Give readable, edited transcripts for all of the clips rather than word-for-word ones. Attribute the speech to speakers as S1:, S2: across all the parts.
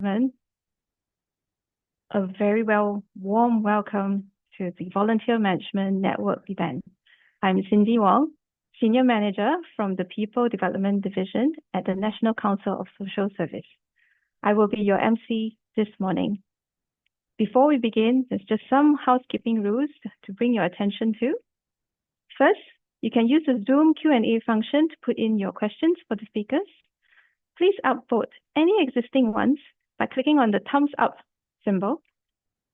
S1: Management, a very warm welcome to the Volunteer Management Network event. I'm Cindy Wong, Senior Manager from the People Development Division at the National Council of Social Service. I will be your MC this morning. Before we begin, there's just some housekeeping rules to bring your attention to. First, you can use the Zoom Q&A function to put in your questions for the speakers. Please upvote any existing ones by clicking on the thumbs up symbol.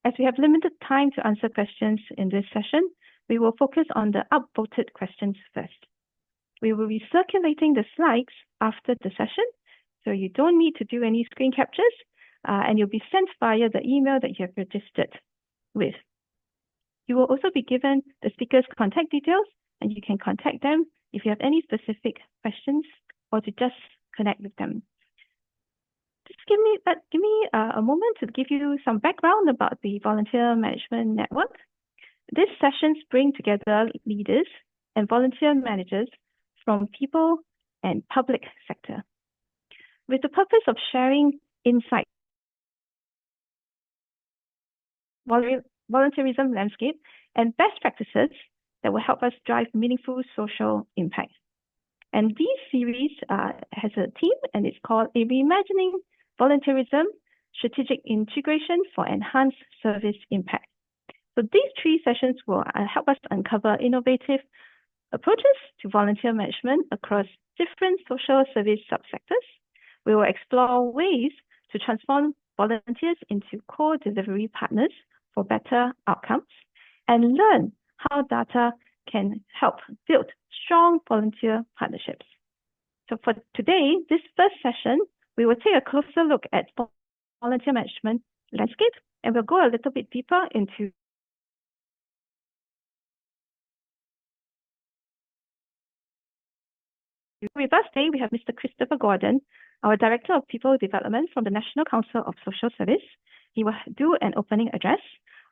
S1: As we have limited time to answer questions in this session, we will focus on the upvoted questions first. We will be circulating the slides after the session, so you don't need to do any screen captures, and you'll be sent via the email that you have registered with. You will also be given the speaker's contact details, and you can contact them if you have any specific questions or to just connect with them. Just give me a moment to give you some background about the Volunteer Management Network. These sessions bring together leaders and volunteer managers from people and public sector, with the purpose of sharing insight, volunteerism landscape, and best practices that will help us drive meaningful social impact. And this series has a theme, and it's called A Reimagining Volunteerism, Strategic Integration for Enhanced Service Impact. So these 3 sessions will help us uncover innovative approaches to volunteer management across different social service subsectors. We will explore ways to transform volunteers into core delivery partners for better outcomes and learn how data can help build strong volunteer partnerships. So for today, this first session, we will take a closer look at volunteer management landscape, and we'll go a little bit deeper into with us today, we have Mr. Christopher Gordon, our Director of People Development from the National Council of Social Service. He will do an opening address.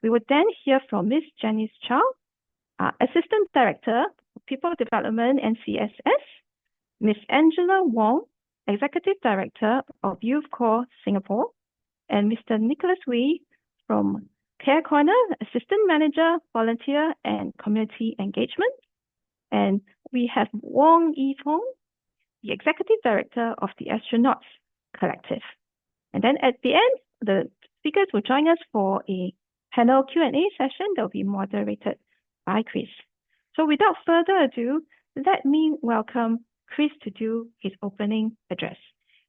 S1: We will then hear from Ms. Janice Chow, Assistant Director of People Development and CSS, Ms. Angela Wong, Executive Director of Youth Corps Singapore, and Mr. Nicholas Wee from Care Corner, Assistant Manager, Volunteer and Community Engagement. And we have Wong Fong, the Executive Director of the Astronauts Collective. And then at the end, the speakers will join us for a panel Q&A session that will be moderated by Chris. So without further ado, let me welcome Chris to do his opening address.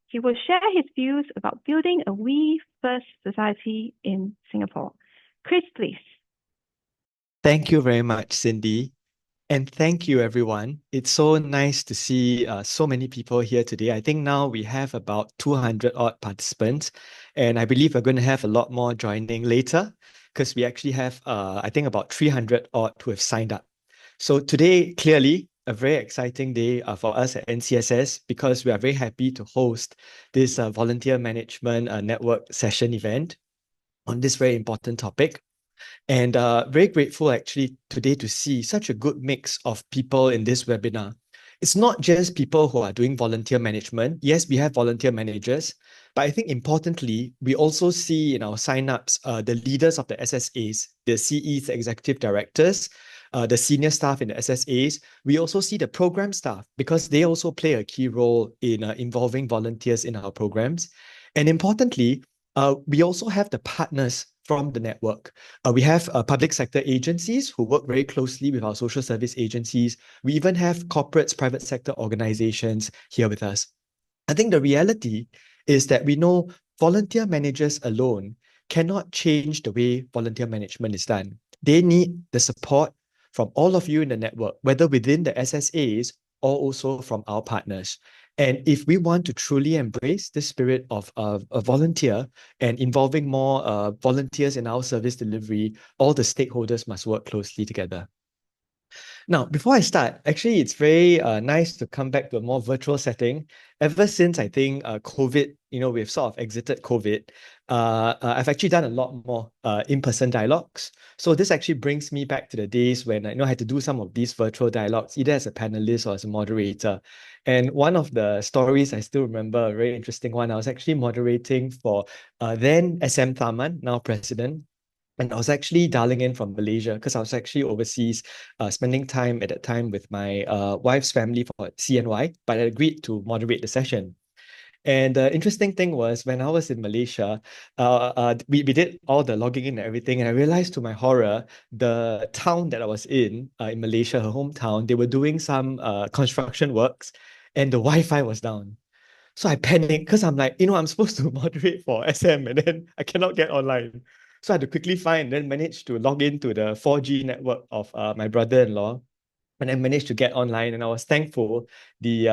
S1: He will share his views about building a we-first society in Singapore. Chris, please.
S2: Thank you very much, Cindy. And thank you, everyone. It's so nice to see so many people here today. I think now we have about 200 odd participants, and I believe we're going to have a lot more joining later because we actually have, I think, about 300 odd who have signed up. So today, clearly, a very exciting day for us at NCSS because we are very happy to host this Volunteer Management Network session event on this very important topic. And very grateful actually today to see such a good mix of people in this webinar. It's not just people who are doing volunteer management. Yes, we have volunteer managers, but I think importantly, we also see in our signups the leaders of the SSAs, the CEs, the executive directors, the senior staff in the SSAs. We also see the program staff because they also play a key role in involving volunteers in our programs. And importantly, we also have the partners from the network. We have public sector agencies who work very closely with our social service agencies. We even have corporates, private sector organizations here with us. I think the reality is that we know volunteer managers alone cannot change the way volunteer management is done. They need the support from all of you in the network, whether within the SSAs or also from our partners. And if we want to truly embrace the spirit of a volunteer and involving more volunteers in our service delivery, all the stakeholders must work closely together. Now, before I start, actually, it's very nice to come back to a more virtual setting. Ever since I think COVID, we've sort of exited COVID, I've actually done a lot more in-person dialogues. So this actually brings me back to the days when I had to do some of these virtual dialogues, either as a panelist or as a moderator. And one of the stories I still remember, a very interesting one, I was actually moderating for then SM Tharman, now president. And I was actually dialing in from Malaysia because I was actually overseas, spending time at that time with my wife's family for CNY, but I agreed to moderate the session. And the interesting thing was when I was in Malaysia, we did all the logging in and everything, and I realized to my horror, the town that I was in Malaysia, her hometown, they were doing some construction works, and the Wi-Fi was down. So I panicked because I'm like, I'm supposed to moderate for SM and then I cannot get online. So I had to quickly find and then manage to log into the 4G network of my brother-in-law and then managed to get online. And I was thankful the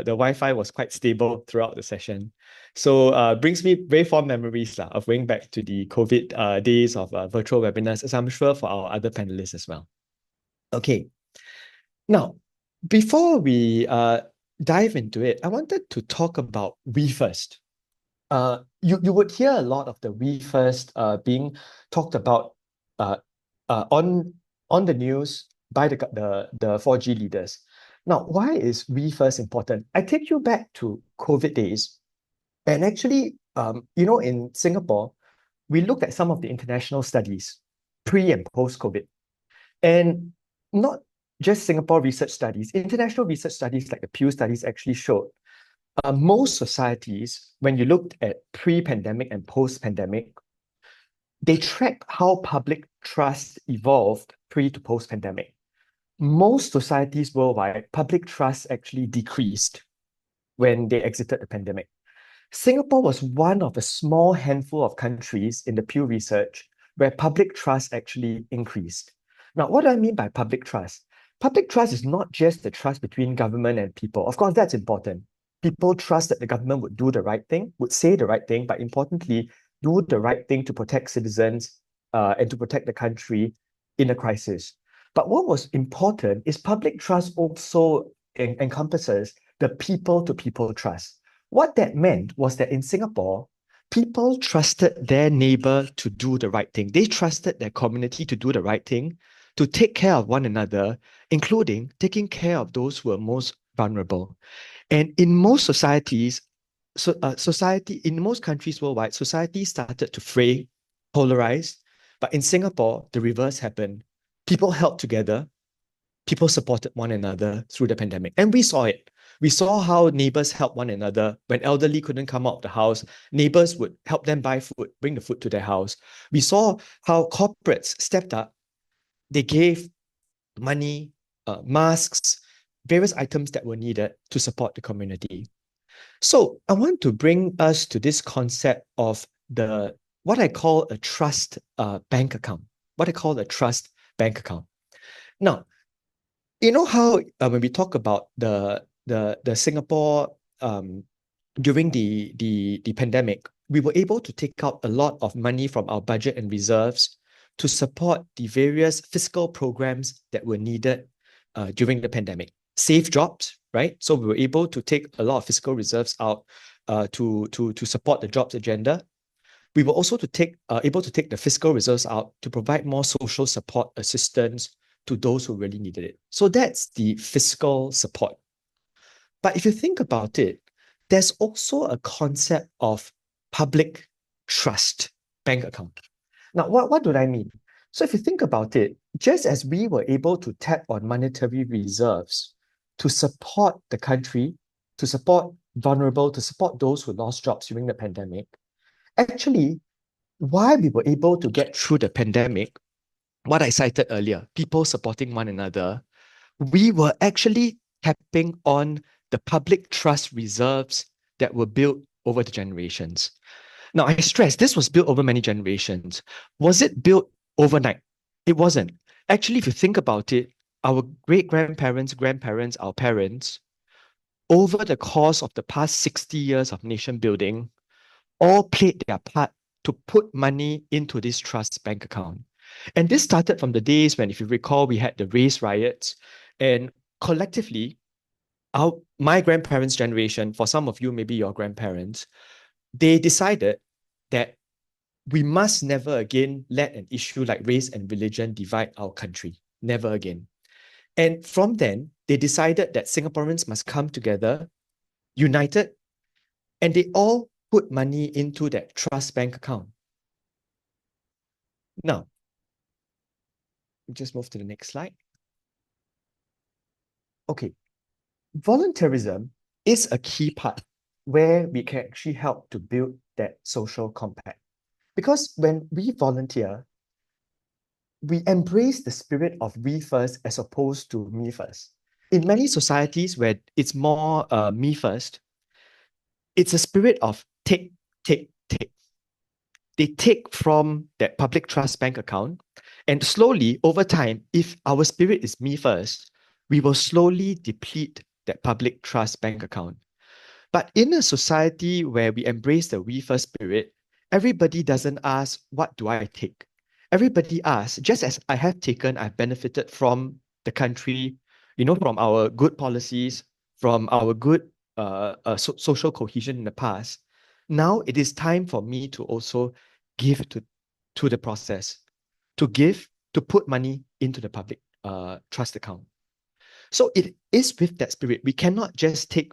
S2: Wi-Fi was quite stable throughout the session. So brings me very fond memories of going back to the COVID days of virtual webinars, as I'm sure for our other panelists as well. Okay, now, before we dive into it, I wanted to talk about we first. You would hear a lot of the we first being talked about uh, on the news by the 4G leaders. Now, why is we first important? I take you back to COVID days, and actually, in Singapore, we looked at some of the international studies pre and post COVID. And not just Singapore research studies, international research studies like the Pew studies actually showed most societies, when you looked at pre-pandemic and post-pandemic, they track how public trust evolved pre to post-pandemic. Most societies worldwide, public trust actually decreased when they exited the pandemic. Singapore was one of a small handful of countries in the Pew Research where public trust actually increased. Now, what do I mean by public trust? Public trust is not just the trust between government and people. Of course, that's important. People trust that the government would do the right thing, would say the right thing, but importantly, do the right thing to protect citizens and to protect the country in a crisis. But what was important is public trust also encompasses the people-to-people trust. What that meant was that in Singapore, people trusted their neighbor to do the right thing. They trusted their community to do the right thing, to take care of one another, including taking care of those who are most vulnerable. And in most societies, in most countries worldwide, society started to fray, polarize. But in Singapore, the reverse happened. People held together, people supported one another through the pandemic. And we saw it. We saw how neighbors helped one another. When elderly couldn't come out of the house, neighbors would help them buy food, bring the food to their house. We saw how corporates stepped up. They gave money, masks, various items that were needed to support the community. So I want to bring us to this concept of what I call a trust bank account. What I call a trust bank account. Now, you know how when we talk about the Singapore during the pandemic, we were able to take out a lot of money from our budget and reserves to support the various fiscal programs that were needed during the pandemic. Save jobs, right? So we were able to take a lot of fiscal reserves out to support the jobs agenda. We were also able to take the fiscal reserves out to provide more social support assistance to those who really needed it. So that's the fiscal support. But if you think about it, there's also a concept of public trust bank account. Now, what do I mean? So if you think about it, just as we were able to tap on monetary reserves to support the country, to support vulnerable, to support those who lost jobs during the pandemic, actually, why we were able to get through the pandemic, what I cited earlier, people supporting one another, we were actually tapping on the public trust reserves that were built over the generations. Now, I stress this was built over many generations. Was it built overnight? It wasn't. Actually, if you think about it, our great grandparents, grandparents, our parents, over the course of the past 60 years of nation building, all played their part to put money into this trust bank account. And this started from the days when, if you recall, we had the race riots, and collectively, my grandparents' generation, for some of you, maybe your grandparents, they decided that we must never again let an issue like race and religion divide our country. Never again. And from then, they decided that Singaporeans must come together, united, and they all put money into that trust bank account. Now, just move to the next slide. Okay, volunteerism is a key part where we can actually help to build that social compact. Because when we volunteer, we embrace the spirit of we first as opposed to me first. In many societies where it's more me first, it's a spirit of take, take, take. They take from that public trust bank account, and slowly over time, if our spirit is me first, we will slowly deplete that public trust bank account. But in a society where we embrace the we first spirit, everybody doesn't ask, what do I take? Everybody asks, just as I have taken, I've benefited from the country, from our good policies, from our good social cohesion in the past. Now it is time for me to also give to the process, to put money into the public trust account. So it is with that spirit. We cannot just take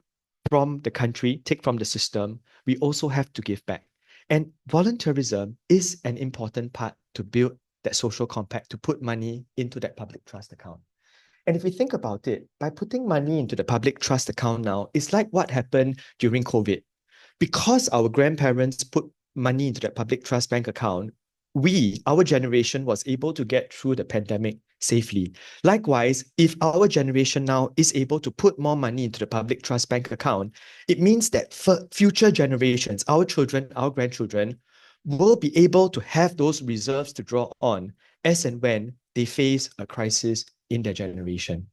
S2: from the country, take from the system. We also have to give back. And volunteerism is an important part to build that social compact, to put money into that public trust account. And if we think about it, by putting money into the public trust account now, it's like what happened during COVID. Because our grandparents put money into that public trust bank account, our generation, was able to get through the pandemic safely. Likewise, if our generation now is able to put more money into the public trust bank account, it means that for future generations, our children, our grandchildren, will be able to have those reserves to draw on as and when they face a crisis in their generation.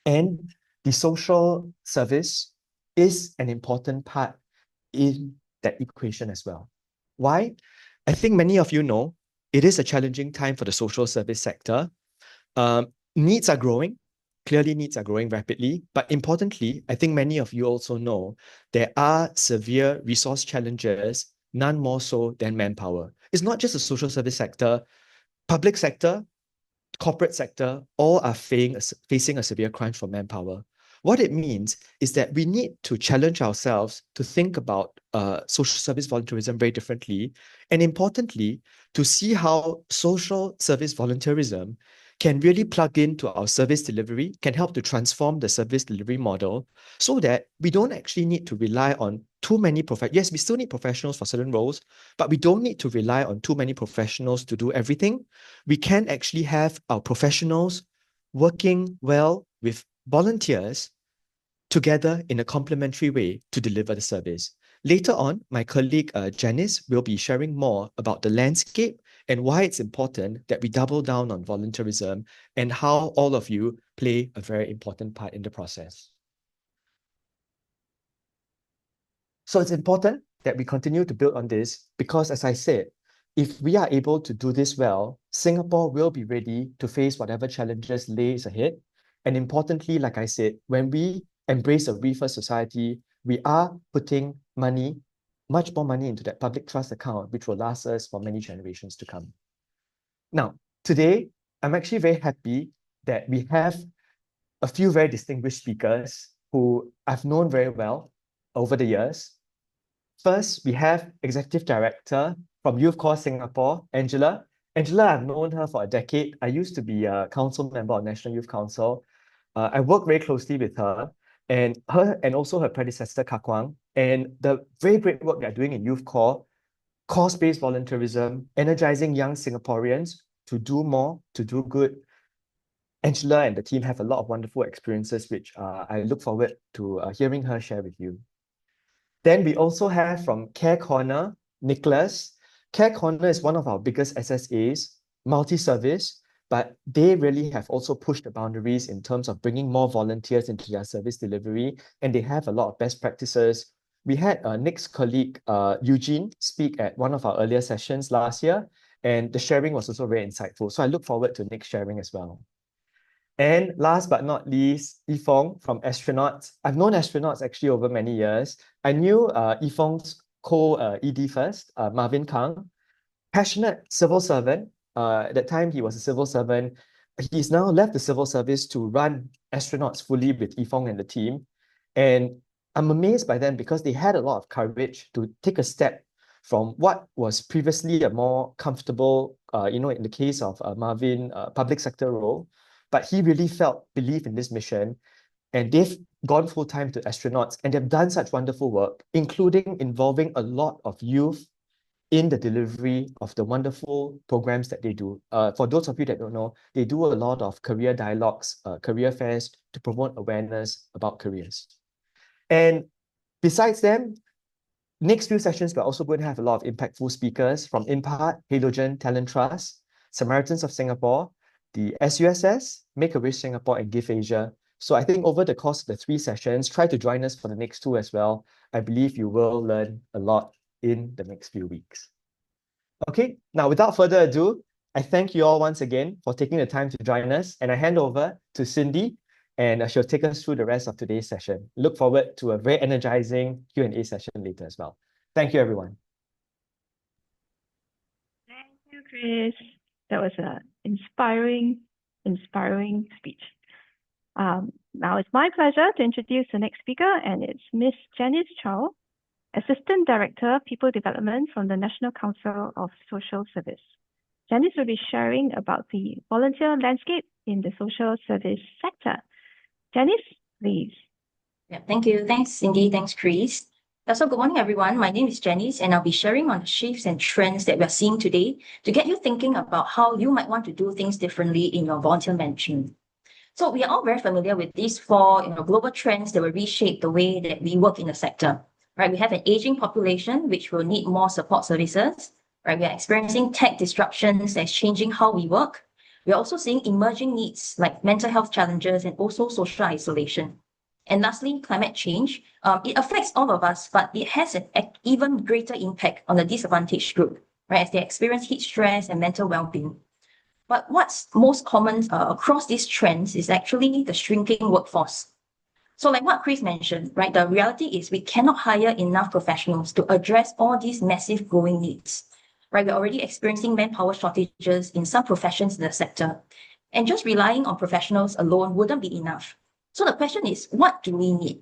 S2: And the social service is an important part in that equation as well. Why? I think many of you know it is a challenging time for the social service sector. Needs are growing. Clearly, needs are growing rapidly. But importantly, I think many of you also know there are severe resource challenges, none more so than manpower. It's not just the social service sector, public sector, corporate sector, all are facing a severe crunch for manpower. What it means is that we need to challenge ourselves to think about social service volunteerism very differently, and importantly, to see how social service volunteerism can really plug into our service delivery, can help to transform the service delivery model so that we don't actually need to rely on too many Yes, we still need professionals for certain roles, but we don't need to rely on too many professionals to do everything. We can actually have our professionals working well with volunteers together in a complementary way to deliver the service. Later on, my colleague Janice will be sharing more about the landscape and why it's important that we double down on volunteerism and how all of you play a very important part in the process. So it's important that we continue to build on this because, as I said, if we are able to do this well, Singapore will be ready to face whatever challenges lays ahead. And importantly, like I said, when we embrace a we first society, we are putting money, much more money into that public trust account, which will last us for many generations to come. Now, today, I'm actually very happy that we have a few very distinguished speakers who I've known very well over the years. First, we have Executive Director from Youth Corps Singapore, Angela. Angela, I've known her for a decade. I used to be a council member of National Youth Council. I work very closely with her and also her predecessor, Kakwang, and the very great work they're doing in Youth Corps, cause-based volunteerism, energizing young Singaporeans to do more, to do good. Angela and the team have a lot of wonderful experiences, which I look forward to hearing her share with you. Then we also have from Care Corner, Nicholas. Care Corner is one of our biggest SSAs, multi-service, but they really have also pushed the boundaries in terms of bringing more volunteers into their service delivery, and they have a lot of best practices. We had Nick's colleague, Eugene, speak at one of our earlier sessions last year, And the sharing was also very insightful. So I look forward to next sharing as well. And last but not least, Fong from Astronauts. I've known Astronauts actually over many years. I knew Fong's co-ED first, Marvin Kang, passionate civil servant. At that time, he was a civil servant. He's now left the civil service to run Astronauts fully with Fong and the team. And I'm amazed by them because they had a lot of courage to take a step from what was previously a more comfortable, in the case of Marvin, public sector role. But he really belief in this mission, and they've gone full time to Astronauts, and they've done such wonderful work, including involving a lot of youth in the delivery of the wonderful programs that they do. For those of you that don't know, they do a lot of career dialogues, career fairs to promote awareness about careers. And besides them, next few sessions, we're also going to have a lot of impactful speakers from Impart, Halogen Talent Trust, Samaritans of Singapore, the SUSS, Make-A-Wish Singapore, and Give Asia. So I think over the course of the 3 sessions, try to join us for the next 2 as well. I believe you will learn a lot in the next few weeks. Okay, now without further ado, I thank you all once again for taking the time to join us, and I hand over to Cindy, and she'll take us through the rest of today's session. Look forward to a very energizing Q&A session later as well. Thank you, everyone.
S1: Thank you, Chris. That was an inspiring speech. Now it's my pleasure to introduce the next speaker, and it's Miss Janice Chow, Assistant Director, People Development from the National Council of Social Service. Janice will be sharing about the volunteer landscape in the social service sector. Janice, please.
S3: Yeah, thank you. Thanks, Cindy. Thanks, Chris. So good morning, everyone. My name is Janice, and I'll be sharing on the shifts and trends that we're seeing today to get you thinking about how you might want to do things differently in your volunteer management. So we are all very familiar with these 4 global trends that will reshape the way that we work in the sector. Right? We have an aging population, which will need more support services. Right? We are experiencing tech disruptions that's changing how we work. We're also seeing emerging needs like mental health challenges and also social isolation. And lastly, climate change. It affects all of us, but it has an even greater impact on the disadvantaged group, right, as they experience heat stress and mental well-being. But what's most common across these trends is actually the shrinking workforce. So like what Chris mentioned, right, the reality is we cannot hire enough professionals to address all these massive growing needs. Right, we're already experiencing manpower shortages in some professions in the sector, and just relying on professionals alone wouldn't be enough. So the question is, what do we need?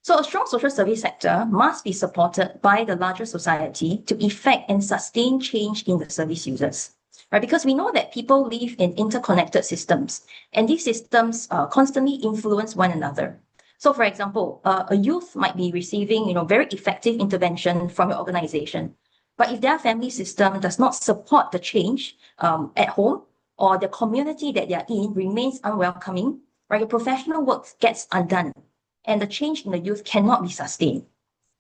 S3: So a strong social service sector must be supported by the larger society to effect and sustain change in the service users, right? Because we know that people live in interconnected systems, and these systems constantly influence one another. So for example, a youth might be receiving very effective intervention from your organization, but if their family system does not support the change at home, or the community that they are in remains unwelcoming, right, your professional work gets undone, and the change in the youth cannot be sustained.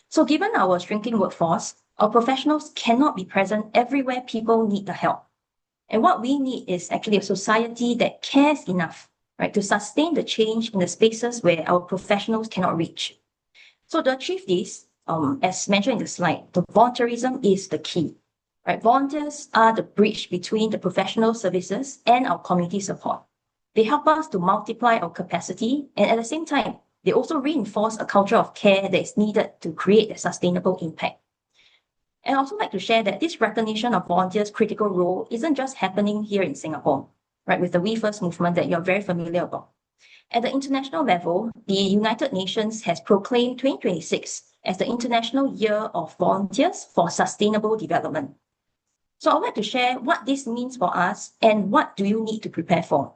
S3: So given our shrinking workforce, our professionals cannot be present everywhere people need the help. And what we need is actually a society that cares enough, right, to sustain the change in the spaces where our professionals cannot reach. So to achieve this, as mentioned in the slide, the volunteerism is the key. Right? Volunteers are the bridge between the professional services and our community support. They help us to multiply our capacity, and at the same time, they also reinforce a culture of care that is needed to create a sustainable impact. And I also like to share that this recognition of volunteers' critical role isn't just happening here in Singapore, right, with the We First movement that you're very familiar about. At the international level, the United Nations has proclaimed 2026 as the International Year of Volunteers for Sustainable Development. So I'd like to share what this means for us and what do you need to prepare for.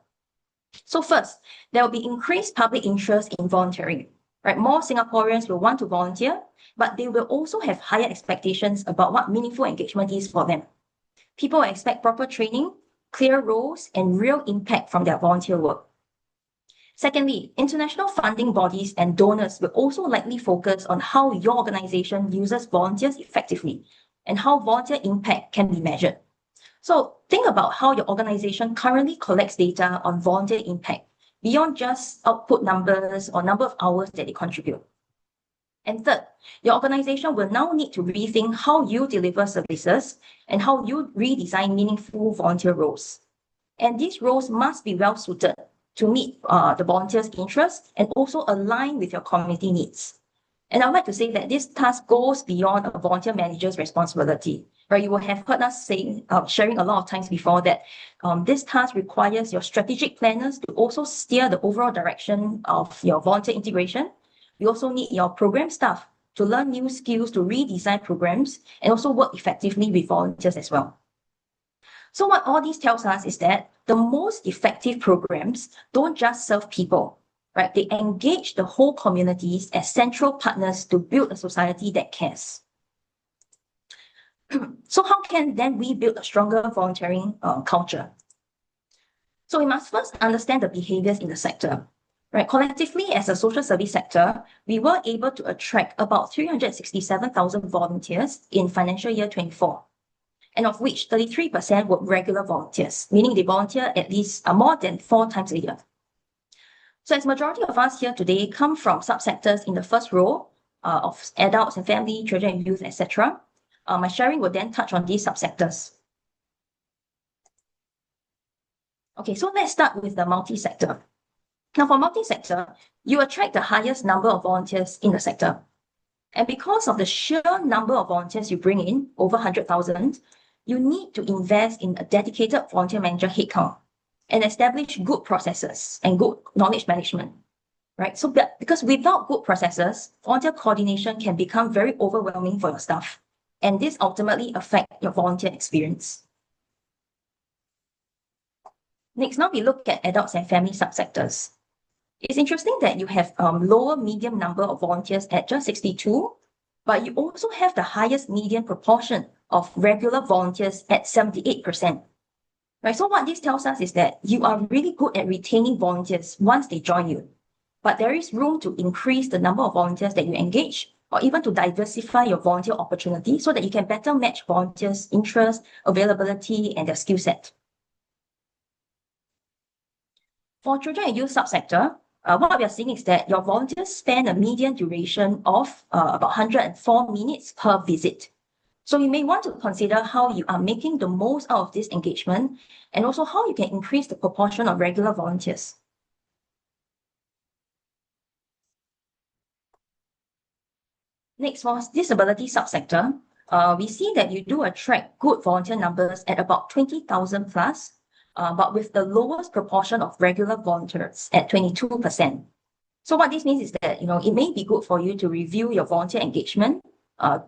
S3: So first, there will be increased public interest in volunteering. Right? More Singaporeans will want to volunteer, but they will also have higher expectations about what meaningful engagement is for them. People expect proper training, clear roles, and real impact from their volunteer work. Secondly, international funding bodies and donors will also likely focus on how your organization uses volunteers effectively and how volunteer impact can be measured. So think about how your organization currently collects data on volunteer impact beyond just output numbers or number of hours that they contribute. And third, your organization will now need to rethink how you deliver services and how you redesign meaningful volunteer roles. And these roles must be well suited to meet the volunteers' interests and also align with your community needs. And I would like to say that this task goes beyond a volunteer manager's responsibility, right? You will have heard us saying, sharing a lot of times before that this task requires your strategic planners to also steer the overall direction of your volunteer integration. You also need your program staff to learn new skills to redesign programs and also work effectively with volunteers as well. So what all this tells us is that the most effective programs don't just serve people, right? They engage the whole communities as central partners to build a society that cares. So how can then we build a stronger volunteering culture? So we must first understand the behaviors in the sector. Right, collectively, as a social service sector, we were able to attract about 367,000 volunteers in financial year 24, and of which 33% were regular volunteers, meaning they volunteer at least more than 4 times a year. So as majority of us here today come from subsectors in the first row of adults and family, children and youth, etc., my sharing will then touch on these subsectors. Okay, so let's start with the multi-sector. Now, for multi-sector, you attract the highest number of volunteers in the sector. And because of the sheer number of volunteers you bring in, over 100,000, you need to invest in a dedicated volunteer manager headcount and establish good processes and good knowledge management, right? So because without good processes, volunteer coordination can become very overwhelming for your staff. And this ultimately affects your volunteer experience. Next, now we look at adults and family subsectors. It's interesting that you have lower median number of volunteers at just 62, but you also have the highest median proportion of regular volunteers at 78%. Right? So what this tells us is that you are really good at retaining volunteers once they join you, but there is room to increase the number of volunteers that you engage, or even to diversify your volunteer opportunity so that you can better match volunteers' interest, availability, and their skill set. For children and youth subsector, what we are seeing is that your volunteers spend a median duration of about 104 minutes per visit. So you may want to consider how you are making the most out of this engagement and also how you can increase the proportion of regular volunteers. Next, for disability subsector, we see that you do attract good volunteer numbers at about 20,000 plus, but with the lowest proportion of regular volunteers at 22%. So what this means is that, it may be good for you to review your volunteer engagement,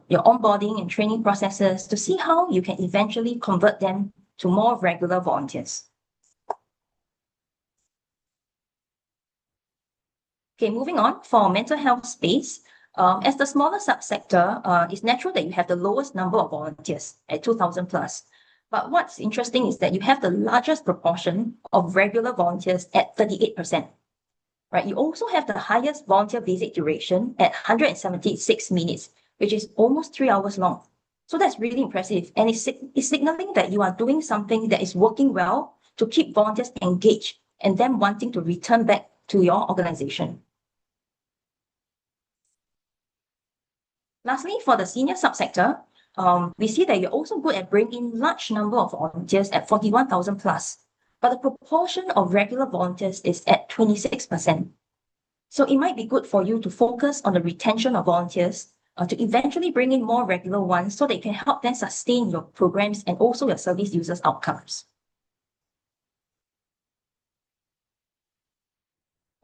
S3: your onboarding and training processes to see how you can eventually convert them to more regular volunteers. Okay, moving on, for mental health space, as the smaller subsector, it's natural that you have the lowest number of volunteers at 2,000 plus. But what's interesting is that you have the largest proportion of regular volunteers at 38%. Right? You also have the highest volunteer visit duration at 176 minutes, which is almost 3 hours long. So that's really impressive. And it's signaling that you are doing something that is working well to keep volunteers engaged and them wanting to return back to your organization. Lastly, for the senior subsector, we see that you're also good at bringing in large number of volunteers at 41,000 plus, but the proportion of regular volunteers is at 26%. So it might be good for you to focus on the retention of volunteers to eventually bring in more regular ones so that you can help them sustain your programs and also your service users' outcomes.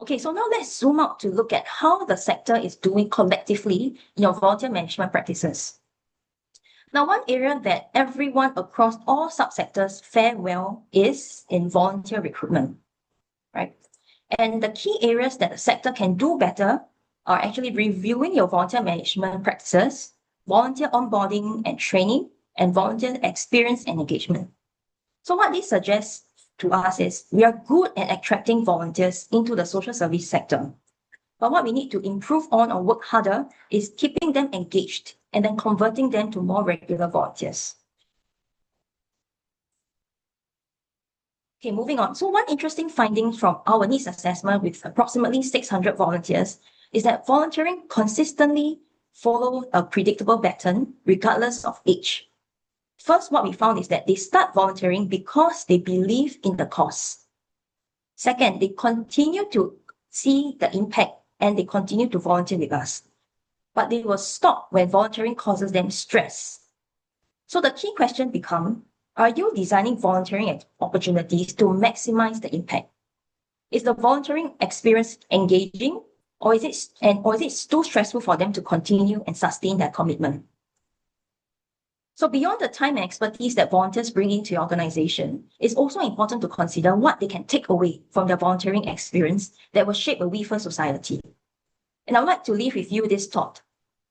S3: Okay, so now let's zoom out to look at how the sector is doing collectively in your volunteer management practices. Now, one area that everyone across all subsectors fare well is in volunteer recruitment, right? And the key areas that the sector can do better are actually reviewing your volunteer management practices, volunteer onboarding and training, and volunteer experience and engagement. So what this suggests to us is we are good at attracting volunteers into the social service sector. But what we need to improve on or work harder is keeping them engaged and then converting them to more regular volunteers. Okay, moving on. So one interesting finding from our needs assessment with approximately 600 volunteers is that volunteering consistently follow a predictable pattern regardless of age. First, what we found is that they start volunteering because they believe in the cause. Second, they continue to see the impact and they continue to volunteer with us. But they will stop when volunteering causes them stress. So the key question becomes, are you designing volunteering opportunities to maximize the impact? Is the volunteering experience engaging, or is it too stressful for them to continue and sustain their commitment? So beyond the time and expertise that volunteers bring into your organization, it's also important to consider what they can take away from their volunteering experience that will shape a WeFer society. And I'd like to leave with you this thought.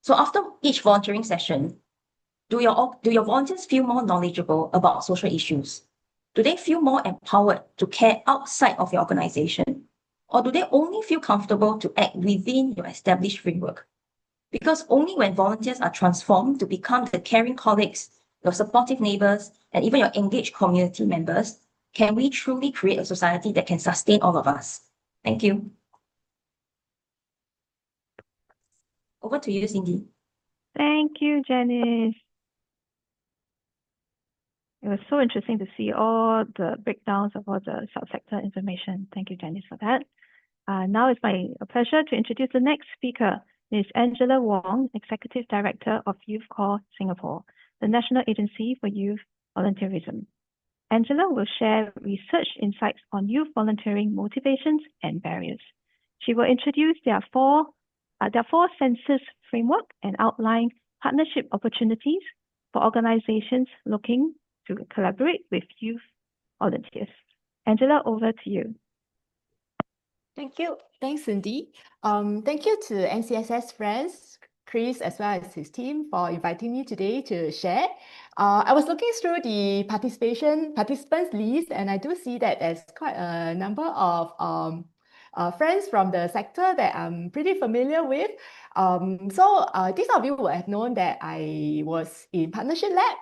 S3: So after each volunteering session, do your volunteers feel more knowledgeable about social issues? Do they feel more empowered to care outside of your organization? Or do they only feel comfortable to act within your established framework? Because only when volunteers are transformed to become the caring colleagues, your supportive neighbors, and even your engaged community members, can we truly create a society that can sustain all of us. Thank you. Over to you, Cindy.
S1: Thank you, Janice. It was so interesting to see all the breakdowns of all the subsector information. Thank you, Janice, for that. Now it's my pleasure to introduce the next speaker, Ms. Angela Wong, Executive Director of Youth Corps Singapore, the National Agency for Youth Volunteerism. Angela will share research insights on youth volunteering motivations and barriers. She will introduce their four senses framework and outline partnership opportunities for organizations looking to collaborate with youth volunteers. Angela, over to you.
S4: Thank you. Thanks, Cindy. Thank you to NCSS friends, Chris, as well as his team for inviting me today to share. I was looking through the participants list, and I do see that there's quite a number of friends from the sector that I'm pretty familiar with. These of you will have known that I was in Partnership Lab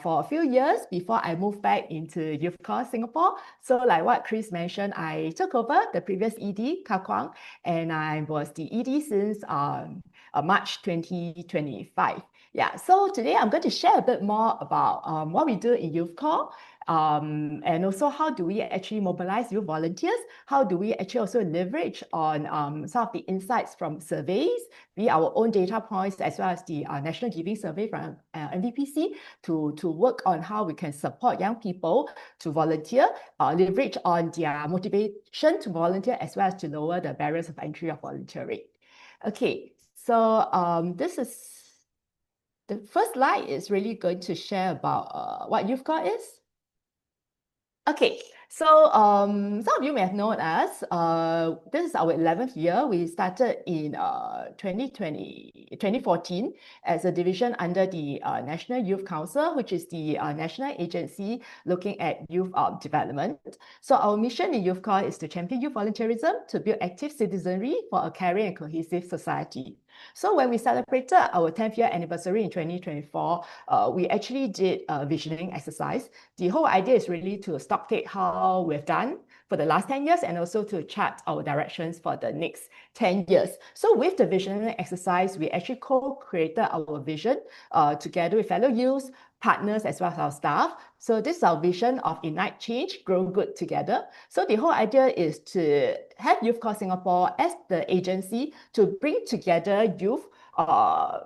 S4: for a few years before I moved back into Youth Corps Singapore. So like what Chris mentioned, I took over the previous ED, Ka Kwang, and I was the ED since March 2025. Yeah, so today I'm going to share a bit more about what we do in Youth Corps, and also how do we actually mobilize youth volunteers? How do we actually also leverage on some of the insights from surveys, be our own data points, as well as the National Giving Survey from NVPC to work on how we can support young people to volunteer, leverage on their motivation to volunteer, as well as to lower the barriers of entry of volunteering. Okay, so this is the first slide is really going to share about what Youth Corps is. Okay, so some of you may have known us. This is our 11th year. We started in 2014 as a division under the National Youth Council, which is the national agency looking at youth development. So our mission in Youth Corps is to champion youth volunteerism to build active citizenry for a caring and cohesive society. So when we celebrated our 10th year anniversary in 2024, we actually did a visioning exercise. The whole idea is really to stocktake how we've done for the last 10 years and also to chart our directions for the next 10 years. So with the visioning exercise, we actually co-created our vision together with fellow youths, partners, as well as our staff. So this is our vision of Ignite Change, Grow Good Together. So the whole idea is to have Youth Corps Singapore as the agency to bring together youth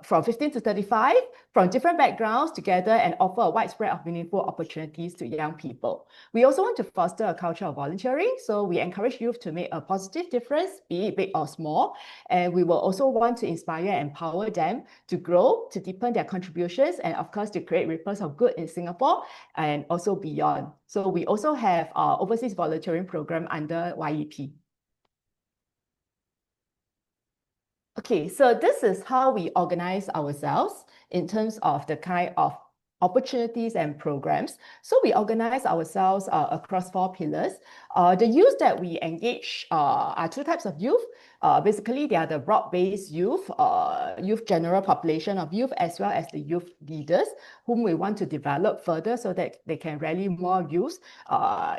S4: from 15 to 35 from different backgrounds together and offer a wide spread of meaningful opportunities to young people. We also want to foster a culture of volunteering, so we encourage youth to make a positive difference, be it big or small, and we will also want to inspire and empower them to grow, to deepen their contributions, and of course to create ripples of good in Singapore and also beyond. So we also have our overseas volunteering program under YEP. Okay, so this is how we organize ourselves in terms of the kind of opportunities and programs. So we organize ourselves across 4 pillars. The youth that we engage are 2 types of youth. Basically, they are the broad-based youth, youth general population of youth, as well as the youth leaders, whom we want to develop further so that they can rally more youth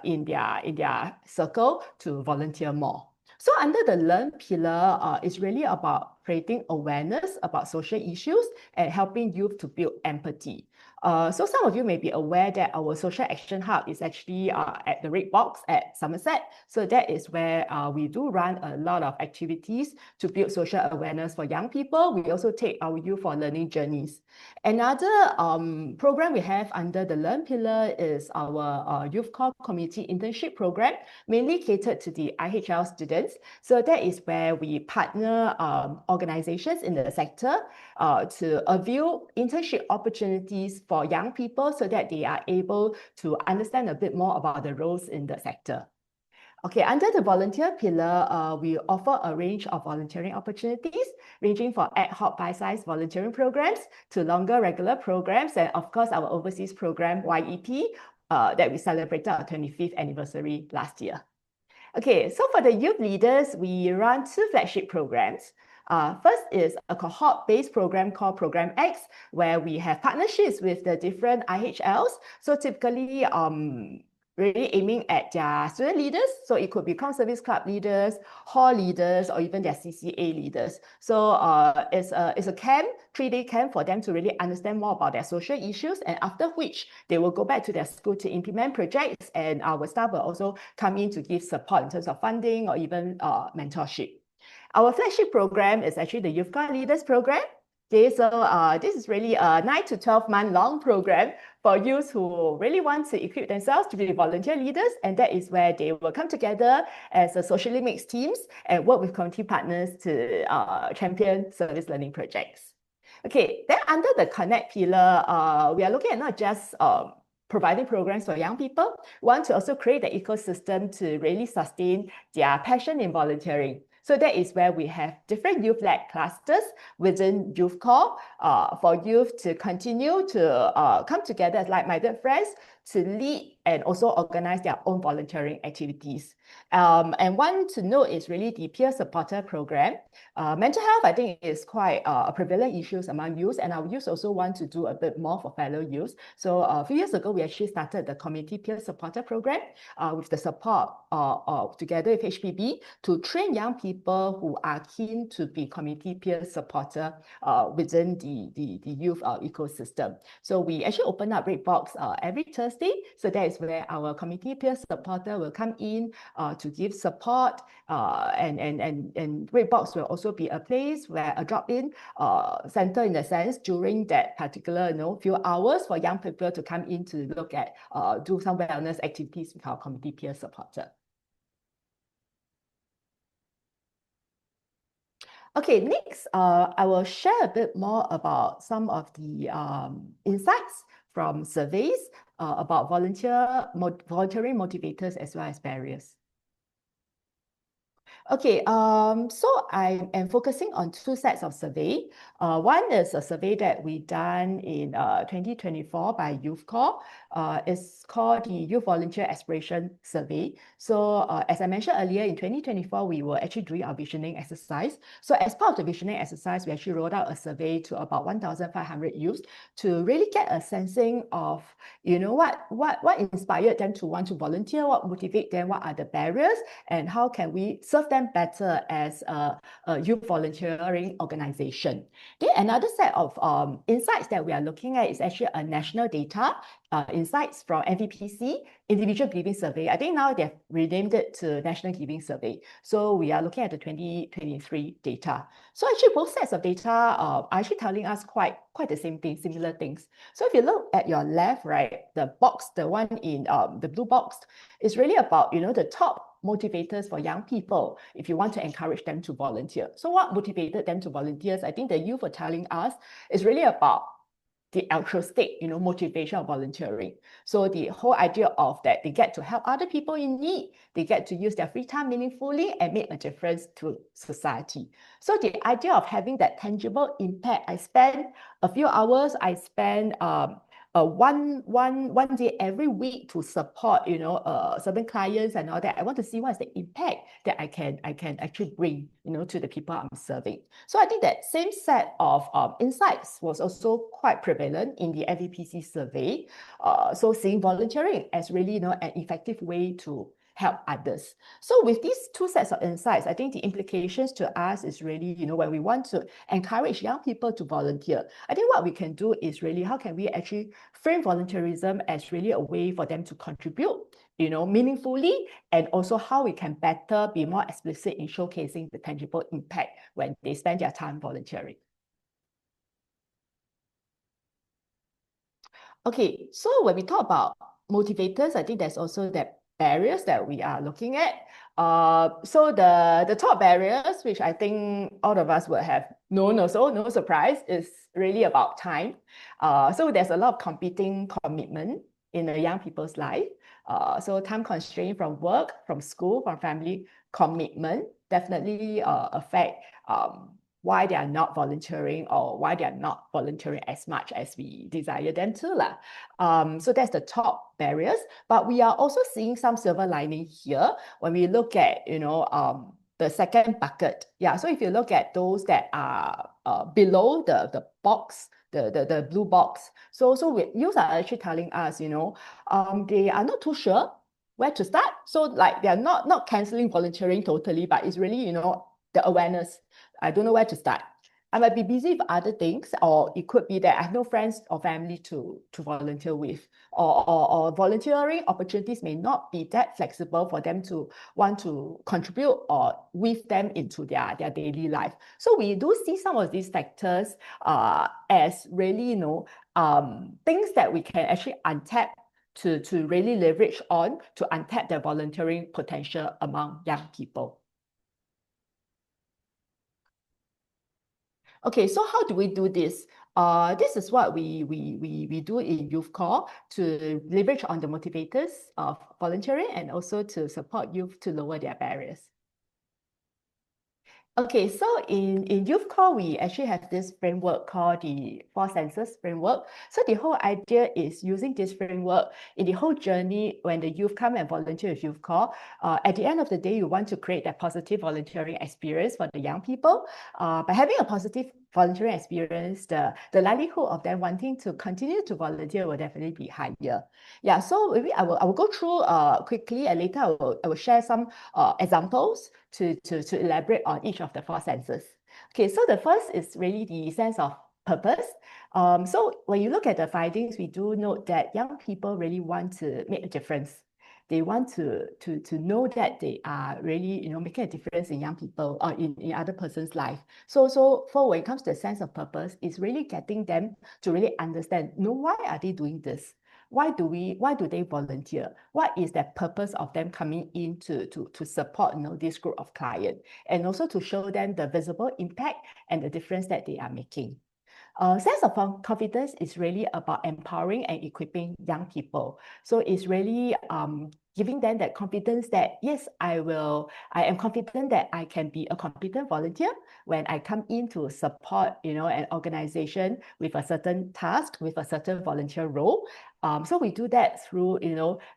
S4: in their circle to volunteer more. So under the Learn pillar, it's really about creating awareness about social issues and helping youth to build empathy. So some of you may be aware that our Social Action Hub is actually at the Red Box at Somerset. So that is where we do run a lot of activities to build social awareness for young people. We also take our youth for learning journeys. Another program we have under the Learn pillar is our Youth Corps Community Internship Program, mainly catered to the IHL students. So that is where we partner organizations in the sector to avail internship opportunities for young people so that they are able to understand a bit more about the roles in the sector. Okay, under the volunteer pillar, we offer a range of volunteering opportunities, ranging from ad hoc bite-sized volunteering programs to longer regular programs, and of course, our overseas program, YEP, that we celebrated our 25th anniversary last year. Okay, so for the youth leaders, we run 2 flagship programs. First is a cohort-based program called Program X, where we have partnerships with the different IHLs. So typically, really aiming at their student leaders. So it could be service club leaders, hall leaders, or even their CCA leaders. So it's a camp, 3-day camp for them to really understand more about their social issues, and after which they will go back to their school to implement projects, and our staff will also come in to give support in terms of funding or even mentorship. Our flagship program is actually the Youth Corps Leaders Program. Okay, so this is really a 9 to 12 month long program for youths who really want to equip themselves to be volunteer leaders, and that is where they will come together as a socially mixed teams and work with community partners to champion service learning projects. Okay, then under the Connect pillar, we are looking at not just providing programs for young people, we want to also create the ecosystem to really sustain their passion in volunteering. So that is where we have different youth-led clusters within Youth Corps for youth to continue to come together as like-minded friends to lead and also organize their own volunteering activities. And one to note is really the peer supporter program. Mental health, I think, is quite a prevalent issue among youth, and our youth also want to do a bit more for fellow youth. So a few years ago, we actually started the community peer supporter program with the support together with HPB to train young people who are keen to be community peer supporter within the youth ecosystem. So we actually open up Red Box every Thursday. So that is where our community peer supporter will come in to give support, and Red Box will also be a place where a drop-in center in a sense during that particular few hours for young people to come in to look at do some wellness activities with our community peer supporter. Okay, next, I will share a bit more about some of the insights from surveys about volunteering motivators as well as barriers. Okay, so I am focusing on 2 sets of survey. One is a survey that we done in 2024 by Youth Corps. It's called the Youth Volunteer Aspiration Survey. So as I mentioned earlier, in 2024, we were actually doing our visioning exercise. So as part of the visioning exercise, we actually rolled out a survey to about 1,500 youths to really get a sensing of, what inspired them to want to volunteer, what motivated them, what are the barriers, and how can we serve them better as a youth volunteering organization. Then another set of insights that we are looking at is actually a national data insights from NVPC, Individual Giving Survey. I think now they've renamed it to National Giving Survey. So we are looking at the 2023 data. So actually both sets of data are actually telling us quite the same thing, similar things. So if you look at your left, right, the box, the one in the blue box, is really about, the top motivators for young people if you want to encourage them to volunteer. So what motivated them to volunteer? I think the youth were telling us is really about the altruistic, motivation of volunteering. So the whole idea of that they get to help other people in need, they get to use their free time meaningfully and make a difference to society. So the idea of having that tangible impact, I spend a few hours, I spend one day every week to support, certain clients and all that. I want to see what is the impact that I can actually bring, to the people I'm serving. So I think that same set of insights was also quite prevalent in the NVPC survey. So seeing volunteering as really, an effective way to help others. So with these two sets of insights, I think the implications to us is really, when we want to encourage young people to volunteer, I think what we can do is really, how can we actually frame volunteerism as really a way for them to contribute, meaningfully, and also how we can better be more explicit in showcasing the tangible impact when they spend their time volunteering. Okay, so when we talk about motivators, I think there's also that barriers that we are looking at. So the top barriers, which I think all of us would have known also, no surprise, is really about time. So there's a lot of competing commitment in the young people's life. So time constraint from work, from school, from family commitment definitely affect why they are not volunteering or why they are not volunteering as much as we desire them to. So that's the top barriers. But we are also seeing some silver lining here when we look at, the second bucket. Yeah, so if you look at those that are below the box, the blue box. So youth are actually telling us, they are not too sure where to start. So like they're not canceling volunteering totally, but it's really, the awareness. I don't know where to start. I might be busy with other things, or it could be that I have no friends or family to volunteer with, or volunteering opportunities may not be that flexible for them to want to contribute or weave them into their daily life. So we do see some of these factors as really, things that we can actually untap to really leverage on to untap their volunteering potential among young people. Okay, so how do we do this? This is what we do in Youth Core to leverage on the motivators of volunteering and also to support youth to lower their barriers. Okay, so in Youth Core, we actually have this framework called the 4 senses framework. So the whole idea is using this framework in the whole journey when the youth come and volunteer with Youth Core. At the end of the day, you want to create that positive volunteering experience for the young people. By having a positive volunteering experience, the likelihood of them wanting to continue to volunteer will definitely be higher. Yeah, so maybe I will go through quickly, and later I will share some examples to elaborate on each of the 4 senses. Okay, so the first is really the sense of purpose. So when you look at the findings, we do note that young people really want to make a difference. They want to know that they are really, making a difference in young people or in other person's life. So for when it comes to the sense of purpose, it's really getting them to really understand, why are they doing this? Why do they volunteer? What is the purpose of them coming in to support this group of clients, and also to show them the visible impact and the difference that they are making. Sense of confidence is really about empowering and equipping young people. So it's really giving them that confidence that, yes, I am confident that I can be a competent volunteer when I come in to support, an organization with a certain task, with a certain volunteer role. So we do that through,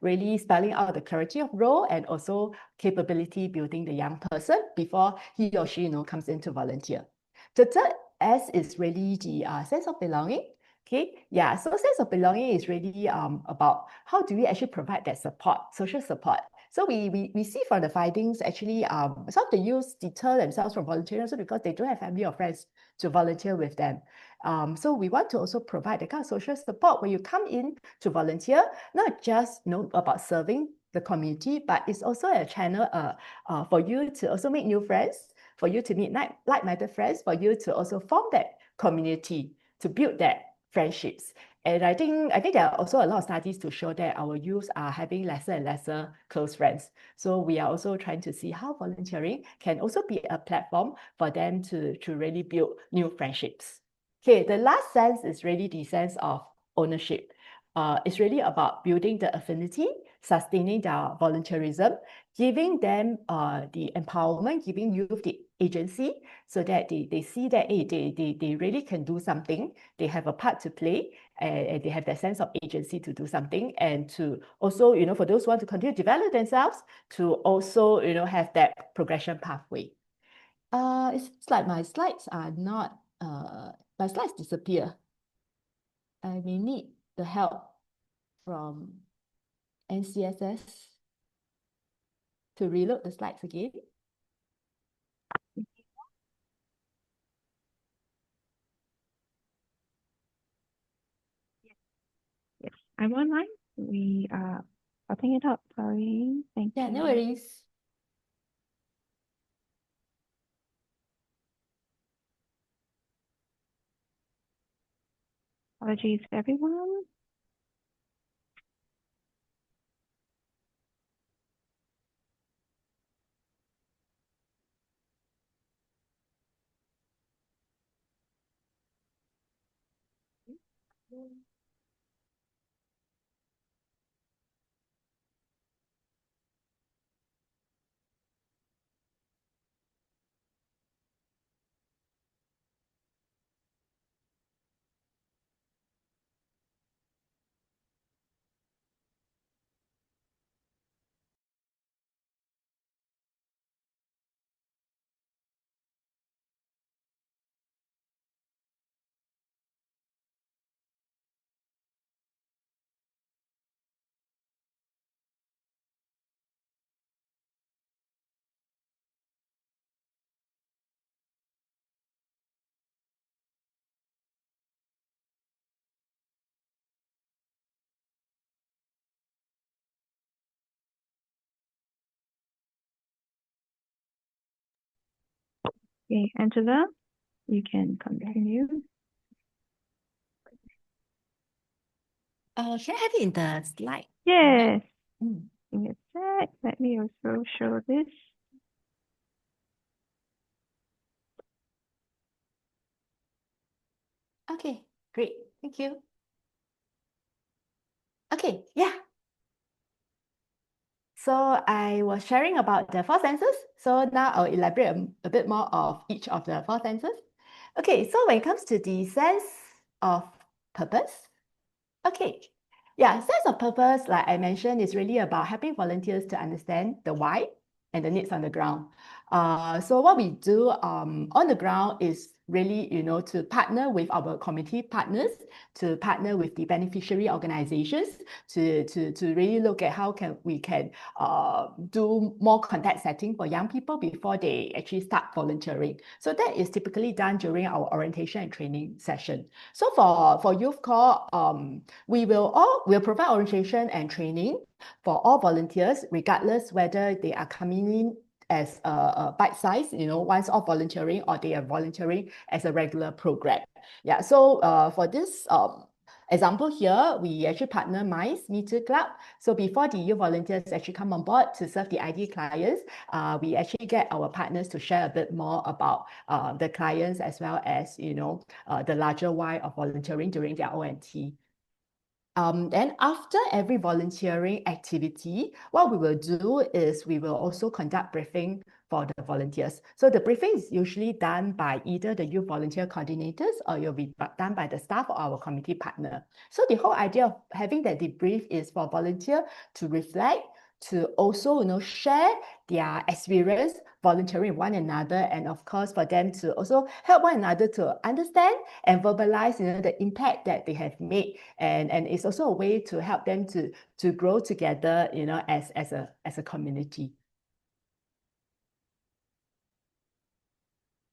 S4: really spelling out the clarity of role and also capability building the young person before he or she, comes in to volunteer. The third S is really the sense of belonging. Okay, yeah, so sense of belonging is really about how do we actually provide that support, social support. So we see from the findings, actually, some of the youth deter themselves from volunteering also because they don't have family or friends to volunteer with them. So we want to also provide the kind of social support when you come in to volunteer, not just about serving the community, but it's also a channel for you to also make new friends, for you to meet like-minded friends, for you to also form that community, to build that friendships. And I think there are also a lot of studies to show that our youth are having lesser and lesser close friends. So we are also trying to see how volunteering can also be a platform for them to really build new friendships. Okay, the last sense is really the sense of ownership. It's really about building the affinity, sustaining their volunteerism, giving them the empowerment, giving youth the agency so that they see that they really can do something, they have a part to play, and they have that sense of agency to do something, and to also, for those who want to continue to develop themselves, to also, have that progression pathway. It's like my slides are not, my slides disappear. I may need the help from NCSS. to reload the slides again.
S1: Yes, I'm online. We are popping it up. Sorry. Thank
S4: Yeah,
S1: you.
S4: no worries.
S1: Apologies, everyone. Okay, Angela, you can continue.
S4: Can I have it in the slide?
S1: Yes.
S4: Mm.
S1: Give me a sec. Let me also show this.
S4: Okay, great. Thank you. Okay, yeah. So I was sharing about the 4 senses. So now I'll elaborate a bit more of each of the 4 senses. Okay, so when it comes to the sense of purpose, okay, yeah, sense of purpose, like I mentioned, is really about helping volunteers to understand the why and the needs on the ground. So what we do on the ground is really, to partner with our community partners, to partner with the beneficiary organizations, to really look at how we can do more contact setting for young people before they actually start volunteering. So that is typically done during our orientation and training session. So for Youth Corps, we'll provide orientation and training for all volunteers, regardless whether they are coming in as a bite size, once off volunteering, or they are volunteering as a regular program. Yeah, so for this example here, we actually partner MICE, Me Too Club. So before the youth volunteers actually come on board to serve the ID clients, we actually get our partners to share a bit more about the clients, as well as, the larger why of volunteering during their ONT. Then after every volunteering activity, what we will do is we will also conduct briefing for the volunteers. So the briefing is usually done by either the youth volunteer coordinators, or it will be done by the staff or our community partner. So the whole idea of having that debrief is for volunteer to reflect, to also, share their experience volunteering with one another, and of course for them to also help one another to understand and verbalize, the impact that they have made, and it's also a way to help them to grow together, as a community.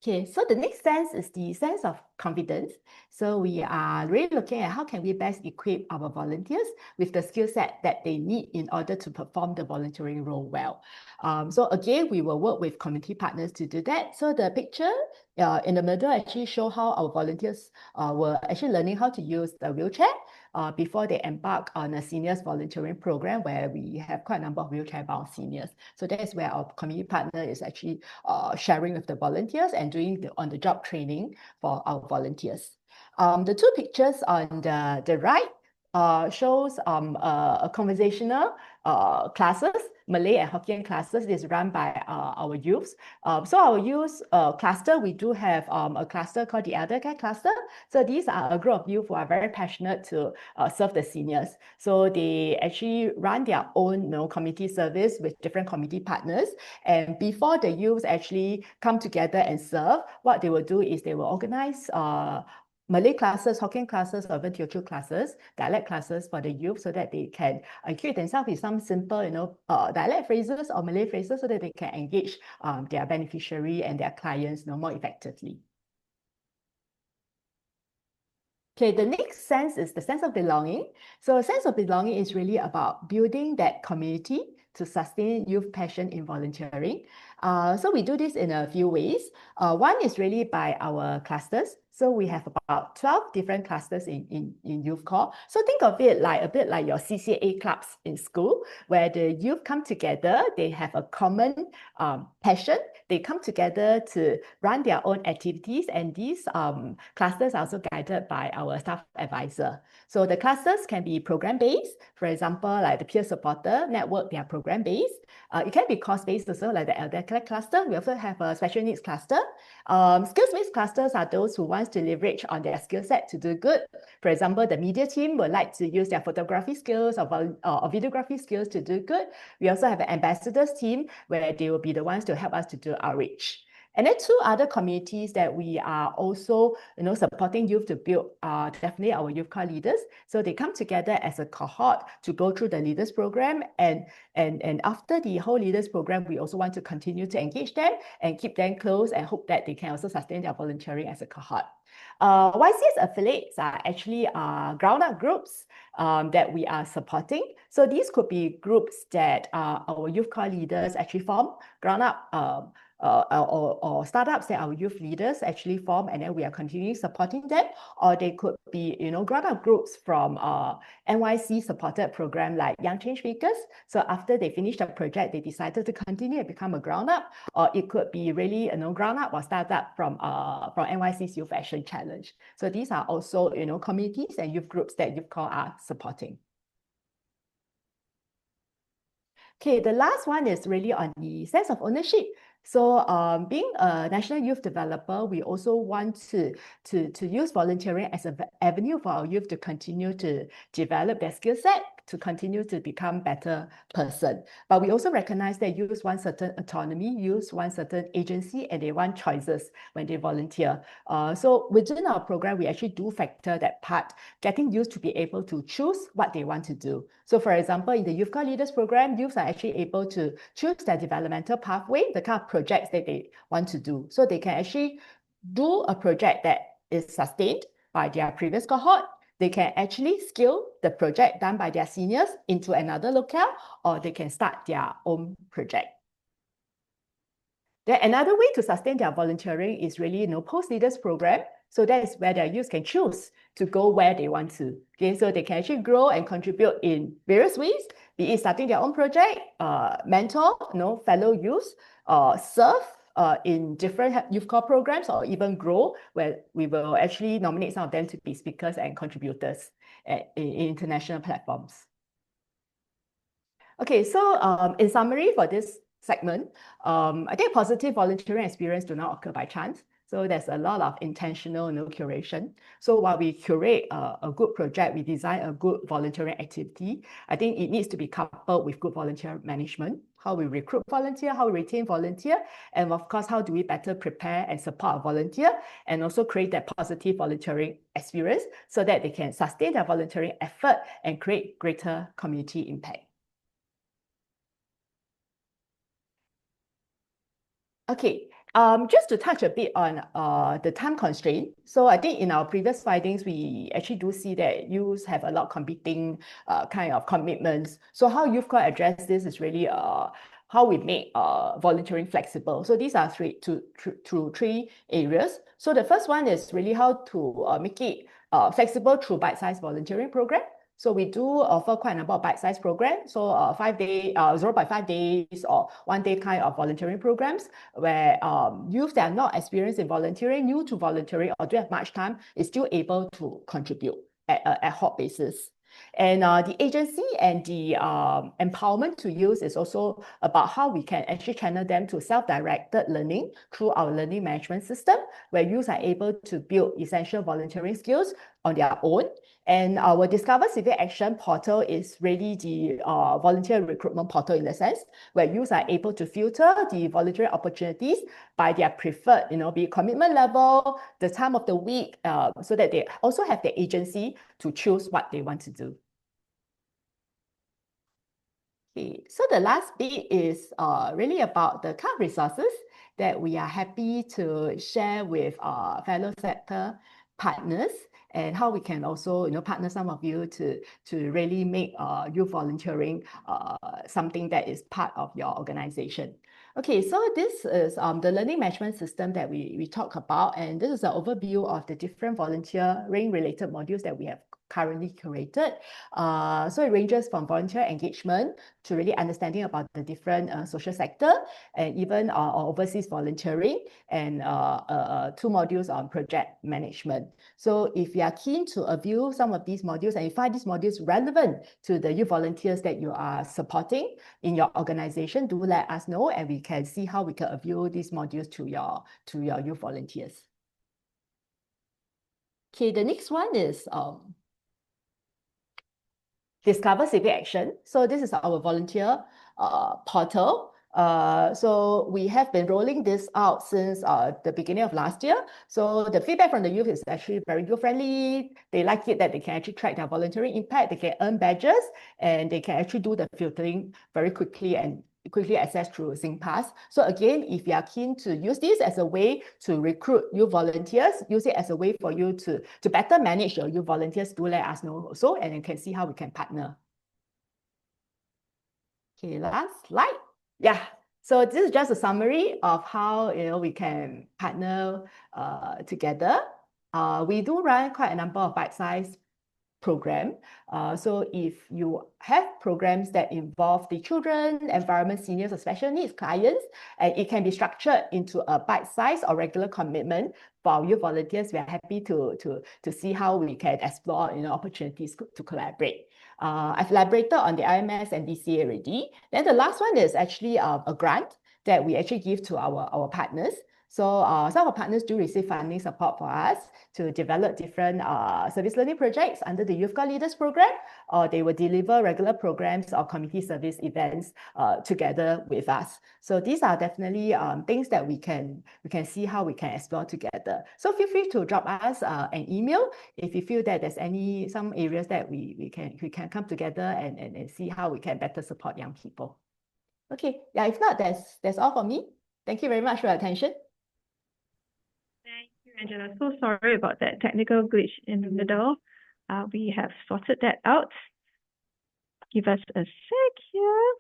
S4: Okay, so the next sense is the sense of confidence. So we are really looking at how can we best equip our volunteers with the skill set that they need in order to perform the volunteering role well. So again, we will work with community partners to do that. So the picture in the middle actually show how our volunteers were actually learning how to use the wheelchair before they embark on a seniors volunteering program, where we have quite a number of wheelchair-bound seniors. So that is where our community partner is actually sharing with the volunteers and doing the on-the-job training for our volunteers. The 2 pictures on the right shows a conversational classes, Malay and Hokkien classes, is run by our youths. So our youth cluster, we do have a cluster called the Elder Care Cluster. So these are a group of youth who are very passionate to serve the seniors. So they actually run their own community service with different community partners. And before the youths actually come together and serve, what they will do is they will organize Malay classes, Hokkien classes, or even Teochew classes, dialect classes for the youth so that they can equip themselves with some simple, dialect phrases or Malay phrases so that they can engage their beneficiary and their clients more effectively. Okay, the next sense is the sense of belonging. So a sense of belonging is really about building that community to sustain youth passion in volunteering. So we do this in a few ways. One is really by our clusters. So we have about 12 different clusters in Youth Corps. So think of it like a bit like your CCA clubs in school, where the youth come together, they have a common passion, they come together to run their own activities, and these clusters are also guided by our staff advisor. So the clusters can be program-based, for example, like the peer supporter network, they are program-based. It can be course-based also, like the elder care cluster. We also have a special needs cluster. Skills-based clusters are those who want to leverage on their skill set to do good. For example, the media team would like to use their photography skills or videography skills to do good. We also have an ambassadors team where they will be the ones to help us to do outreach. And then two other communities that we are also, supporting youth to build are definitely our youth corps leaders. So they come together as a cohort to go through the leaders program. And after the whole leaders program, we also want to continue to engage them and keep them close and hope that they can also sustain their volunteering as a cohort. YCS affiliates are actually ground-up groups that we are supporting. So these could be groups that our youth corps leaders actually form, ground-up or startups that our youth leaders actually form, and then we are continuing supporting them. Or they could be, ground-up groups from NYC supported program like Young Change Makers. So after they finished the project, they decided to continue and become a ground-up. Or it could be really, ground-up or startup from NYC's Youth Action Challenge. So these are also, communities and youth groups that Youth Corps are supporting. Okay, the last one is really on the sense of ownership. So being a national youth developer, we also want to use volunteering as an avenue for our youth to continue to develop their skill set, to continue to become better person. But we also recognize that youth want certain autonomy, youth want certain agency, and they want choices when they volunteer. So within our program, we actually do factor that part, getting youth to be able to choose what they want to do. So for example, in the Youth Corps Leaders Program, youth are actually able to choose their developmental pathway, the kind of projects that they want to do. So they can actually do a project that is sustained by their previous cohort. They can actually scale the project done by their seniors into another locale, or they can start their own project. Then another way to sustain their volunteering is really, post-leaders program. So that is where their youth can choose to go where they want to. Okay, so they can actually grow and contribute in various ways, be it starting their own project, mentor, fellow youth, serve in different youth corps programs, or even grow, where we will actually nominate some of them to be speakers and contributors in international platforms. Okay, so in summary for this segment, I think positive volunteering experience do not occur by chance. So there's a lot of intentional curation. So while we curate a good project, we design a good volunteering activity, I think it needs to be coupled with good volunteer management, how we recruit volunteer, how we retain volunteer, and of course, how do we better prepare and support a volunteer, and also create that positive volunteering experience so that they can sustain their volunteering effort and create greater community impact. Okay, just to touch a bit on the time constraint. So I think in our previous findings, we actually do see that youth have a lot of competing kind of commitments. So how Youth Corps address this is really how we make volunteering flexible. So these are through three areas. So the first one is really how to make it flexible through bite-sized volunteering program. So we do offer quite a number of bite-sized programs. So 0.5 days or 1 day kind of volunteering programs where youth that are not experienced in volunteering, new to volunteering, or don't have much time is still able to contribute at an ad hoc basis. And the agency and the empowerment to youth is also about how we can actually channel them to self-directed learning through our learning management system, where youth are able to build essential volunteering skills on their own. And our Discover Civic Action portal is really the volunteer recruitment portal in the sense where youths are able to filter the voluntary opportunities by their preferred, be it commitment level, the time of the week, so that they also have the agency to choose what they want to do. Okay, so the last bit is really about the kind of resources that we are happy to share with our fellow sector partners and how we can also partner some of you to really make youth volunteering something that is part of your organization. Okay, so this is the learning management system that we talk about, and this is an overview of the different volunteering related modules that we have currently curated. So it ranges from volunteer engagement to really understanding about the different social sector and even overseas volunteering, and 2 modules on project management. So if you are keen to view some of these modules and you find these modules relevant to the youth volunteers that you are supporting in your organization, do let us know and we can see how we can view these modules to your youth volunteers. Okay, the next one is Discover Civic Action. So this is our volunteer portal. So we have been rolling this out since the beginning of last year. So the feedback from the youth is actually very youth-friendly. They like it that they can actually track their volunteering impact, they can earn badges, and they can actually do the filtering very quickly and quickly access through SingPass. So again, if you are keen to use this as a way to recruit youth volunteers, use it as a way for you to better manage your youth volunteers, do let us know also, and you can see how we can partner. Okay, last slide. Yeah, so this is just a summary of how we can partner together. We do run quite a number of bite-sized program. So if you have programs that involve the children, environment, seniors, or special needs clients, and it can be structured into a bite-size or regular commitment for our youth volunteers, we are happy to see how we can explore opportunities to collaborate. I've elaborated on the IMS and DCA already. Then the last one is actually a grant that we actually give to our partners. So some of our partners do receive funding support for us to develop different service learning projects under the Youth Corps Leaders Program, or they will deliver regular programs or community service events together with us. So these are definitely things that we can see how we can explore together. So feel free to drop us an email if you feel that there's some areas that we can come together and see how we can better support young people. Okay, yeah, if not, that's all for me. Thank you very much for your attention.
S1: Thank you, Angela. So sorry about that technical glitch in the middle. We have sorted that out. Give us a sec here.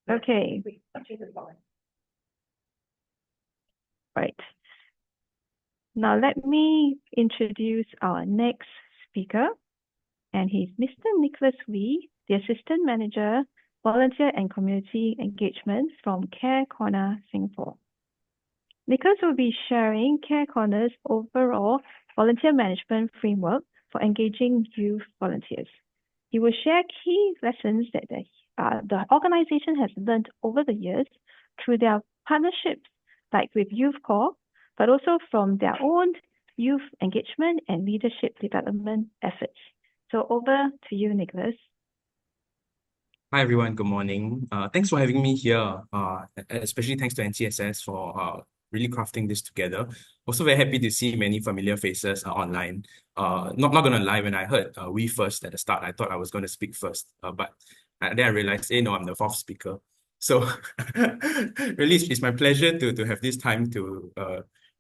S1: Okay. Right. Now let me introduce our next speaker, and he's Mr. Nicholas Wee, the Assistant Manager, Volunteer and Community Engagement from Care Corner, Singapore. Nicholas will be sharing Care Corner's overall volunteer management framework for engaging youth volunteers. He will share key lessons that the organization has learned over the years through their partnerships, like with Youth Corps, but also from their own youth engagement and leadership development efforts. So over to you, Nicholas.
S5: Hi everyone, good morning. Thanks for having me here, especially thanks to NCSS for really crafting this together. Also very happy to see many familiar faces online. Not gonna lie, when I heard we first at the start, I thought I was gonna speak first, but then I realized, no, I'm the 4th speaker. So really, it's my pleasure to have this time to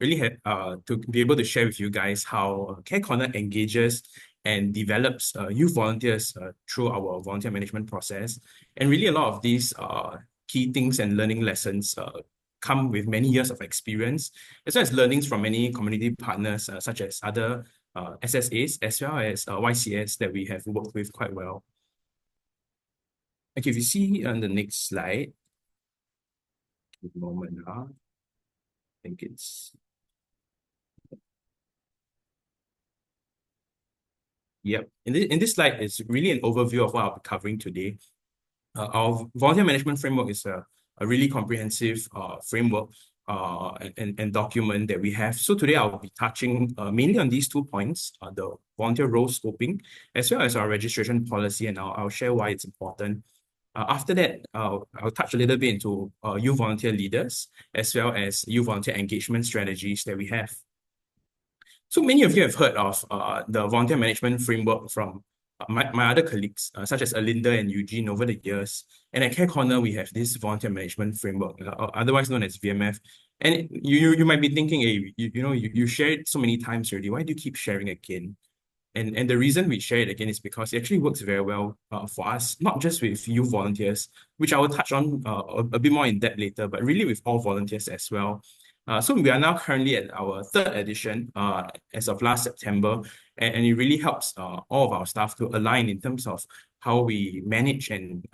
S5: really to be able to share with you guys how Care Corner engages and develops youth volunteers through our volunteer management process. And really a lot of these key things and learning lessons come with many years of experience, as well as learnings from many community partners, such as other SSAs, as well as YCS that we have worked with quite well. Okay, if you see on the next slide, give me a moment now. I think it's... Yep. In this slide, it's really an overview of what I'll be covering today. Our volunteer management framework is a a really comprehensive framework and document that we have. So today I'll be touching mainly on these 2 points, the volunteer role scoping, as well as our registration policy, and I'll share why it's important. After that, I'll touch a little bit into youth volunteer leaders, as well as youth volunteer engagement strategies that we have. So many of you have heard of the volunteer management framework from my other colleagues, such as Alinda and Eugene over the years. And at Care Corner, we have this volunteer management framework, otherwise known as VMF. And you might be thinking, hey, you shared it so many times already. Why do you keep sharing again? And the reason we share it again is because it actually works very well for us, not just with youth volunteers, which I will touch on a bit more in depth later, but really with all volunteers as well. So we are now currently at our 3rd edition as of last September, and it really helps all of our staff to align in terms of how we manage and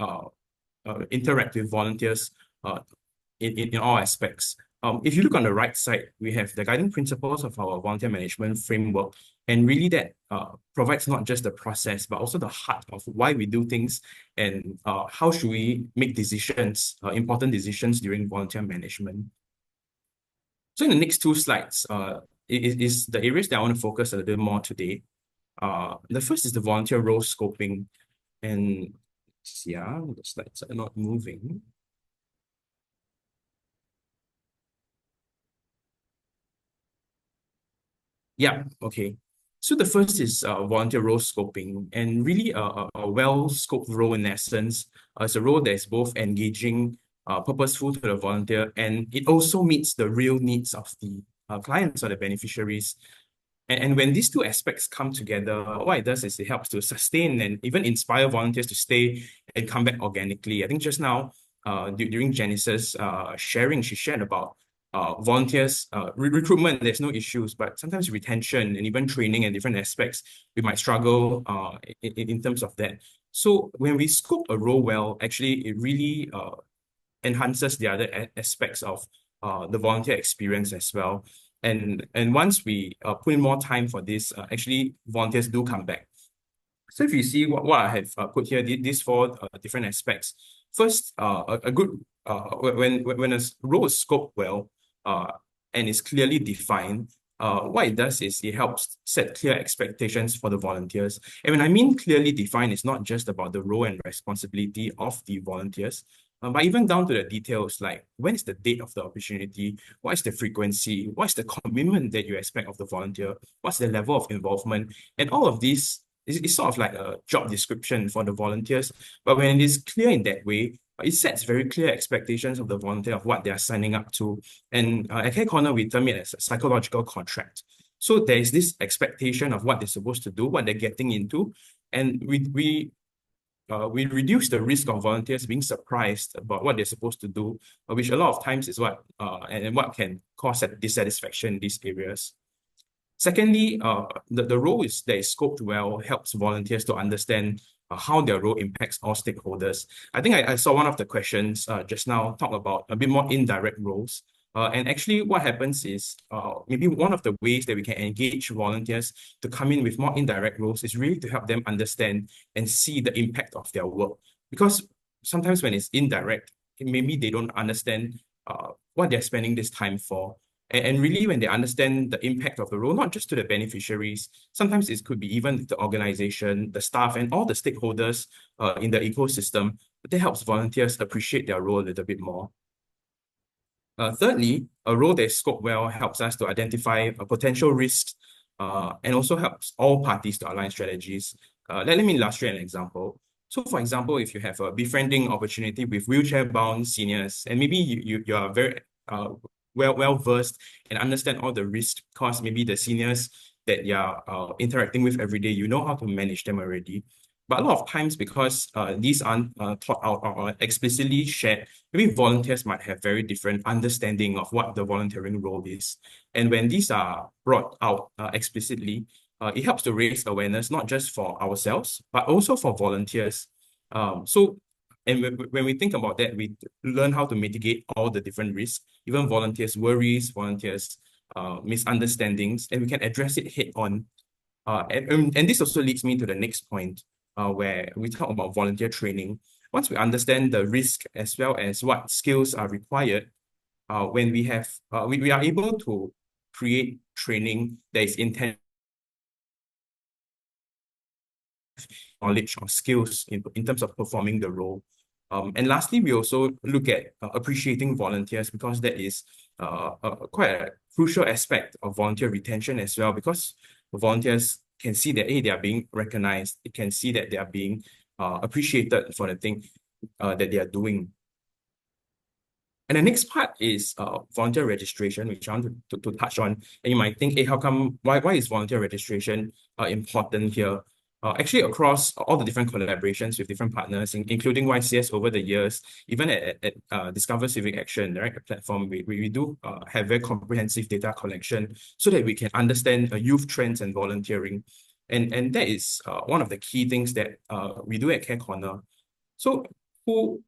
S5: interact with volunteers in all aspects. If you look on the right side, we have the guiding principles of our volunteer management framework, and really that provides not just the process, but also the heart of why we do things and how should we make decisions, important decisions during volunteer management. So in the next 2 slides, is the areas that I want to focus a little bit more today. The first is the volunteer role scoping, and yeah, the slides are not moving. Yeah, okay. So the first is volunteer role scoping, and really a well-scoped role in essence is a role that is both engaging, purposeful to the volunteer, and it also meets the real needs of the clients or the beneficiaries. And when these 2 aspects come together, what it does is it helps to sustain and even inspire volunteers to stay and come back organically. I think just now, during Janice's sharing, she shared about volunteers, recruitment, there's no issues, but sometimes retention and even training and different aspects, we might struggle in terms of that. So when we scope a role well, actually, it really enhances the other aspects of the volunteer experience as well. And once we put in more time for this, actually, volunteers do come back. So if you see what I have put here, these 4 different aspects. First, a good when a role is scoped well and is clearly defined, what it does is it helps set clear expectations for the volunteers. And when I mean clearly defined, it's not just about the role and responsibility of the volunteers, but even down to the details, like when is the date of the opportunity, what is the frequency, what's the commitment that you expect of the volunteer, what's the level of involvement, and all of this is sort of like a job description for the volunteers. But when it is clear in that way, it sets very clear expectations of the volunteer of what they are signing up to. And at Care Corner, we term it as a psychological contract. So there is this expectation of what they're supposed to do, what they're getting into, and we reduce the risk of volunteers being surprised about what they're supposed to do, which a lot of times is what what can cause dissatisfaction in these areas. Secondly, the role that is scoped well helps volunteers to understand how their role impacts all stakeholders. I think I saw one of the questions just now talk about a bit more indirect roles. And actually what happens is maybe one of the ways that we can engage volunteers to come in with more indirect roles is really to help them understand and see the impact of their work. Because sometimes when it's indirect, maybe they don't understand what they're spending this time for. And really, when they understand the impact of the role, not just to the beneficiaries, sometimes it could be even the organization, the staff, and all the stakeholders in the ecosystem, that helps volunteers appreciate their role a little bit more. Thirdly, a role that is scoped well helps us to identify potential risks and also helps all parties to align strategies. Let me illustrate an example. So for example, if you have a befriending opportunity with wheelchair-bound seniors, and maybe you are very well versed and understand all the risks, because maybe the seniors that you're interacting with every day, you know how to manage them already. But a lot of times, because these aren't taught out or explicitly shared, maybe volunteers might have very different understanding of what the volunteering role is. And when these are brought out explicitly, it helps to raise awareness, not just for ourselves, but also for volunteers. And when we think about that, we learn how to mitigate all the different risks, even volunteers' worries, volunteers' misunderstandings, and we can address it head on. And this also leads me to the next point, where we talk about volunteer training. once we understand the risk as well as what skills are required, when we are able to create training that is intended knowledge or skills in terms of performing the role. And lastly, we also look at appreciating volunteers, because that is quite a crucial aspect of volunteer retention as well, because volunteers can see that, hey, they are being recognized. They can see that they are being appreciated for the thing that they are doing. And the next part is volunteer registration, which I want to touch on. And you might think, hey, why is volunteer registration important here? Actually, across all the different collaborations with different partners, including YCS over the years, even at Discover Civic Action, right, a platform, we do have very comprehensive data collection so that we can understand youth trends and volunteering. And that is one of the key things that we do at Care Corner. So who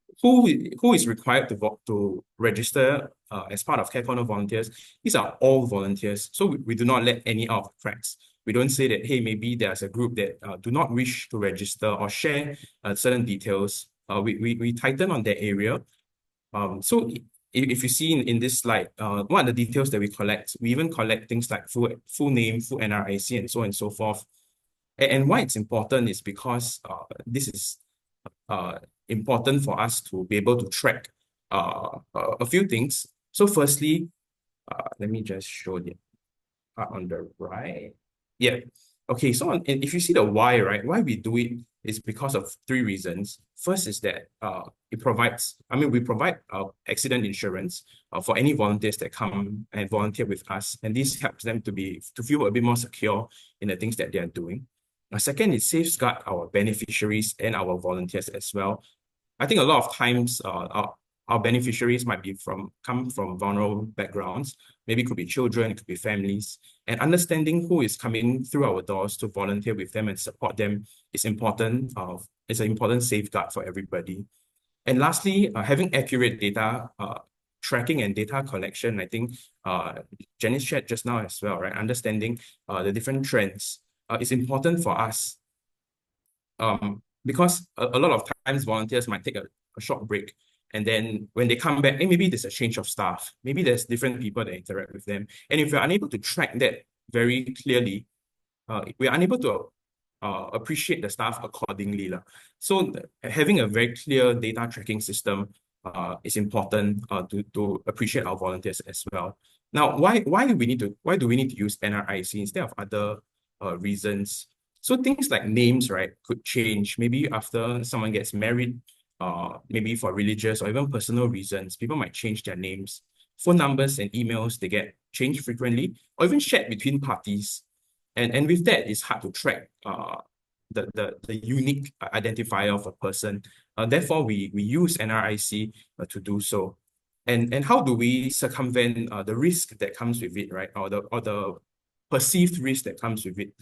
S5: is required to register as part of Care Corner volunteers? These are all volunteers. So we do not let any out of the cracks. We don't say that, hey, maybe there's a group that do not wish to register or share certain details. We tighten on that area. So if you see in this slide, what are the details that we collect? We even collect things like full name, full NRIC, and so on and so forth. And why it's important is because this is important for us to be able to track a few things. So firstly, let me just show you on the right. Yeah. Okay, so if you see the why, right, why we do it is because of three reasons. First is that we provide accident insurance for any volunteers that come and volunteer with us, and this helps them to feel a bit more secure in the things that they are doing. Second, it safeguards our beneficiaries and our volunteers as well. I think a lot of times our beneficiaries might come from vulnerable backgrounds. Maybe it could be children, it could be families. And understanding who is coming through our doors to volunteer with them and support them is important. It's an important safeguard for everybody. And lastly, having accurate data tracking and data collection, I think Janice shared just now as well, right? Understanding the different trends is important for us. Because a lot of times volunteers might take a short break, and then when they come back, maybe there's a change of staff, maybe there's different people that interact with them. And if we're unable to track that very clearly, we're unable to appreciate the staff accordingly. So having a very clear data tracking system is important to appreciate our volunteers as well. Now, why do we need to use NRIC instead of other reasons? So things like names, right, could change. Maybe after someone gets married, maybe for religious or even personal reasons, people might change their names. Phone numbers and emails, they get changed frequently or even shared between parties. And with that, it's hard to track the unique identifier of a person. Therefore, we use NRIC to do so. And how do we circumvent the risk that comes with it, right? Or the perceived risk that comes with it?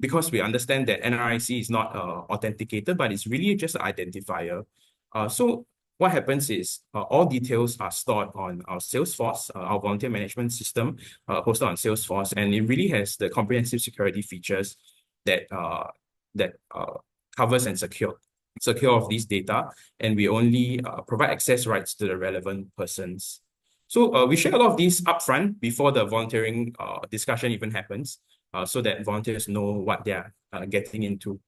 S5: Because we understand that NRIC is not authenticated, but it's really just an identifier. So what happens is all details are stored on our Salesforce, our volunteer management system, hosted on Salesforce, and it really has the comprehensive security features that covers and secure of these data, and we only provide access rights to the relevant persons. So we share a lot of these upfront before the volunteering discussion even happens, so that volunteers know what they're getting into.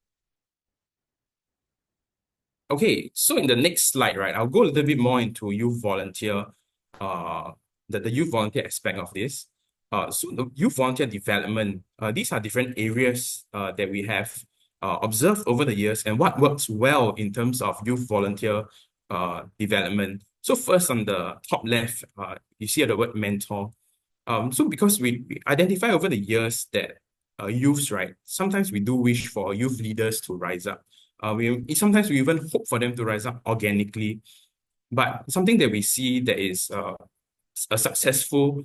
S5: Okay, so in the next slide, right, I'll go a little bit more into youth volunteer, the youth volunteer aspect of this. So the youth volunteer development, these are different areas that we have observed over the years and what works well in terms of youth volunteer development. So first on the top left, you see the word mentor. So because we identify over the years that youths, right, sometimes we do wish for youth leaders to rise up. Sometimes we even hope for them to rise up organically. But something that we see that is a successful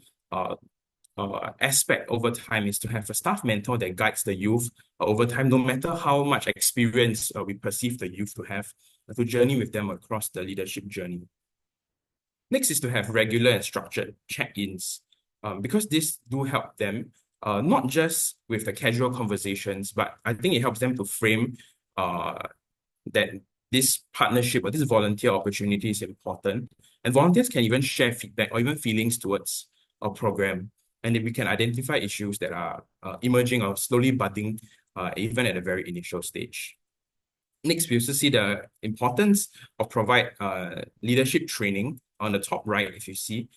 S5: aspect over time is to have a staff mentor that guides the youth over time, no matter how much experience we perceive the youth to have, to journey with them across the leadership journey. Next is to have regular and structured check-ins, because this do help them, not just with the casual conversations, but I think it helps them to frame that this partnership or this volunteer opportunity is important. And volunteers can even share feedback or even feelings towards our program. And if we can identify issues that are emerging or slowly budding, even at a very initial stage. Next, we also see the importance of provide leadership training on the top right. If you see,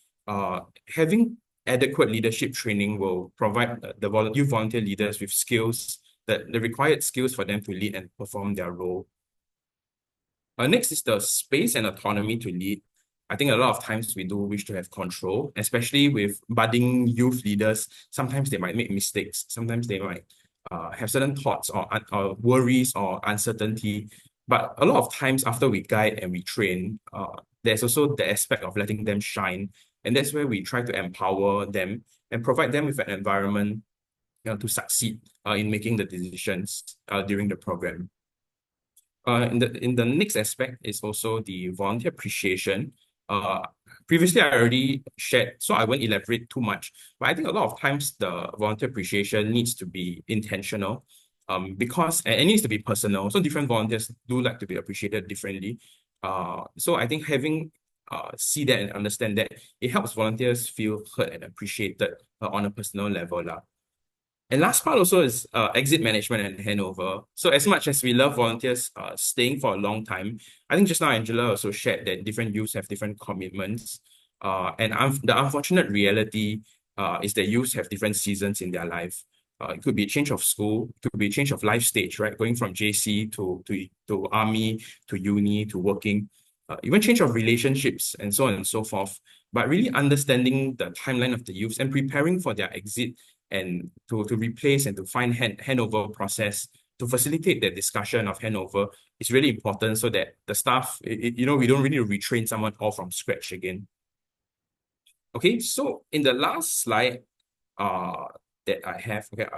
S5: having adequate leadership training will provide the youth volunteer leaders with skills, the required skills for them to lead and perform their role. Next is the space and autonomy to lead. I think a lot of times we do wish to have control, especially with budding youth leaders. Sometimes they might make mistakes. Sometimes they might have certain thoughts or worries or uncertainty. But a lot of times after we guide and we train, there's also the aspect of letting them shine. And that's where we try to empower them and provide them with an environment to succeed in making the decisions during the program. In the next aspect is also the volunteer appreciation. Previously, I already shared, so I won't elaborate too much. But I think a lot of times the volunteer appreciation needs to be intentional, because it needs to be personal. So different volunteers do like to be appreciated differently. So I think having see that and understand that, it helps volunteers feel heard and appreciated on a personal level. And last part also is exit management and handover. So as much as we love volunteers staying for a long time, I think just now Angela also shared that different youths have different commitments. And the unfortunate reality is that youths have different seasons in their life. It could be a change of school, it could be a change of life stage, right? Going from JC to army, to uni, to working, even change of relationships and so on and so forth. But really understanding the timeline of the youths and preparing for their exit and to replace and to find handover process to facilitate the discussion of handover is really important, so that the staff, we don't really retrain someone all from scratch again. Okay, so in the last slide that I have, okay,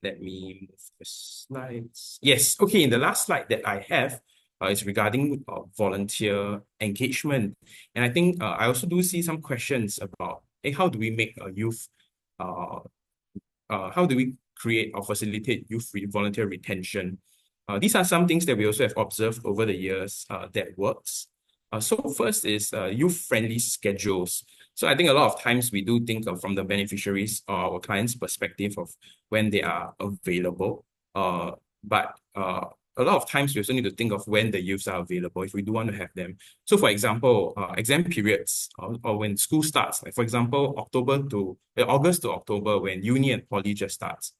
S5: let me move the slides. Yes, okay, in the last slide that I have is regarding volunteer engagement. And I think I also do see some questions about, hey, how do we make a youth how do we create or facilitate youth volunteer retention? These are some things that we also have observed over the years that works. So first is youth-friendly schedules. So I think a lot of times we do think of from the beneficiaries or our clients' perspective of when they are available. But a lot of times we also need to think of when the youths are available if we do want to have them. So for example, exam periods or when school starts, like for example, August to October when uni and poly just starts,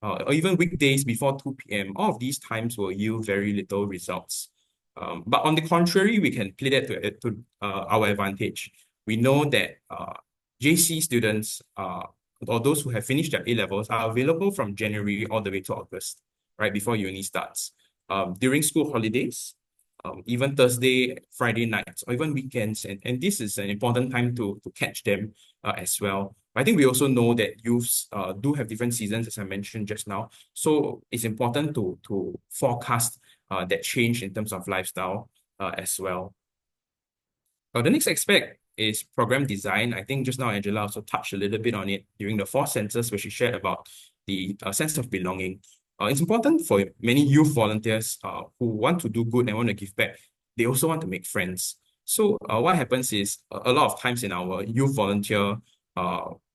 S5: or even weekdays before 2 p.m., all of these times will yield very little results. But on the contrary, we can play that to our advantage. We know that JC students or those who have finished their A-levels are available from January all the way to August, right, before uni starts. During school holidays, even Thursday, Friday nights, or even weekends. And this is an important time to catch them as well. I think we also know that youths do have different seasons, as I mentioned just now. So it's important to forecast that change in terms of lifestyle as well. The next aspect is program design. I think just now Angela also touched a little bit on it during the 4 senses where she shared about the sense of belonging. It's important for many youth volunteers who want to do good and want to give back. They also want to make friends. So what happens is a lot of times in our youth volunteer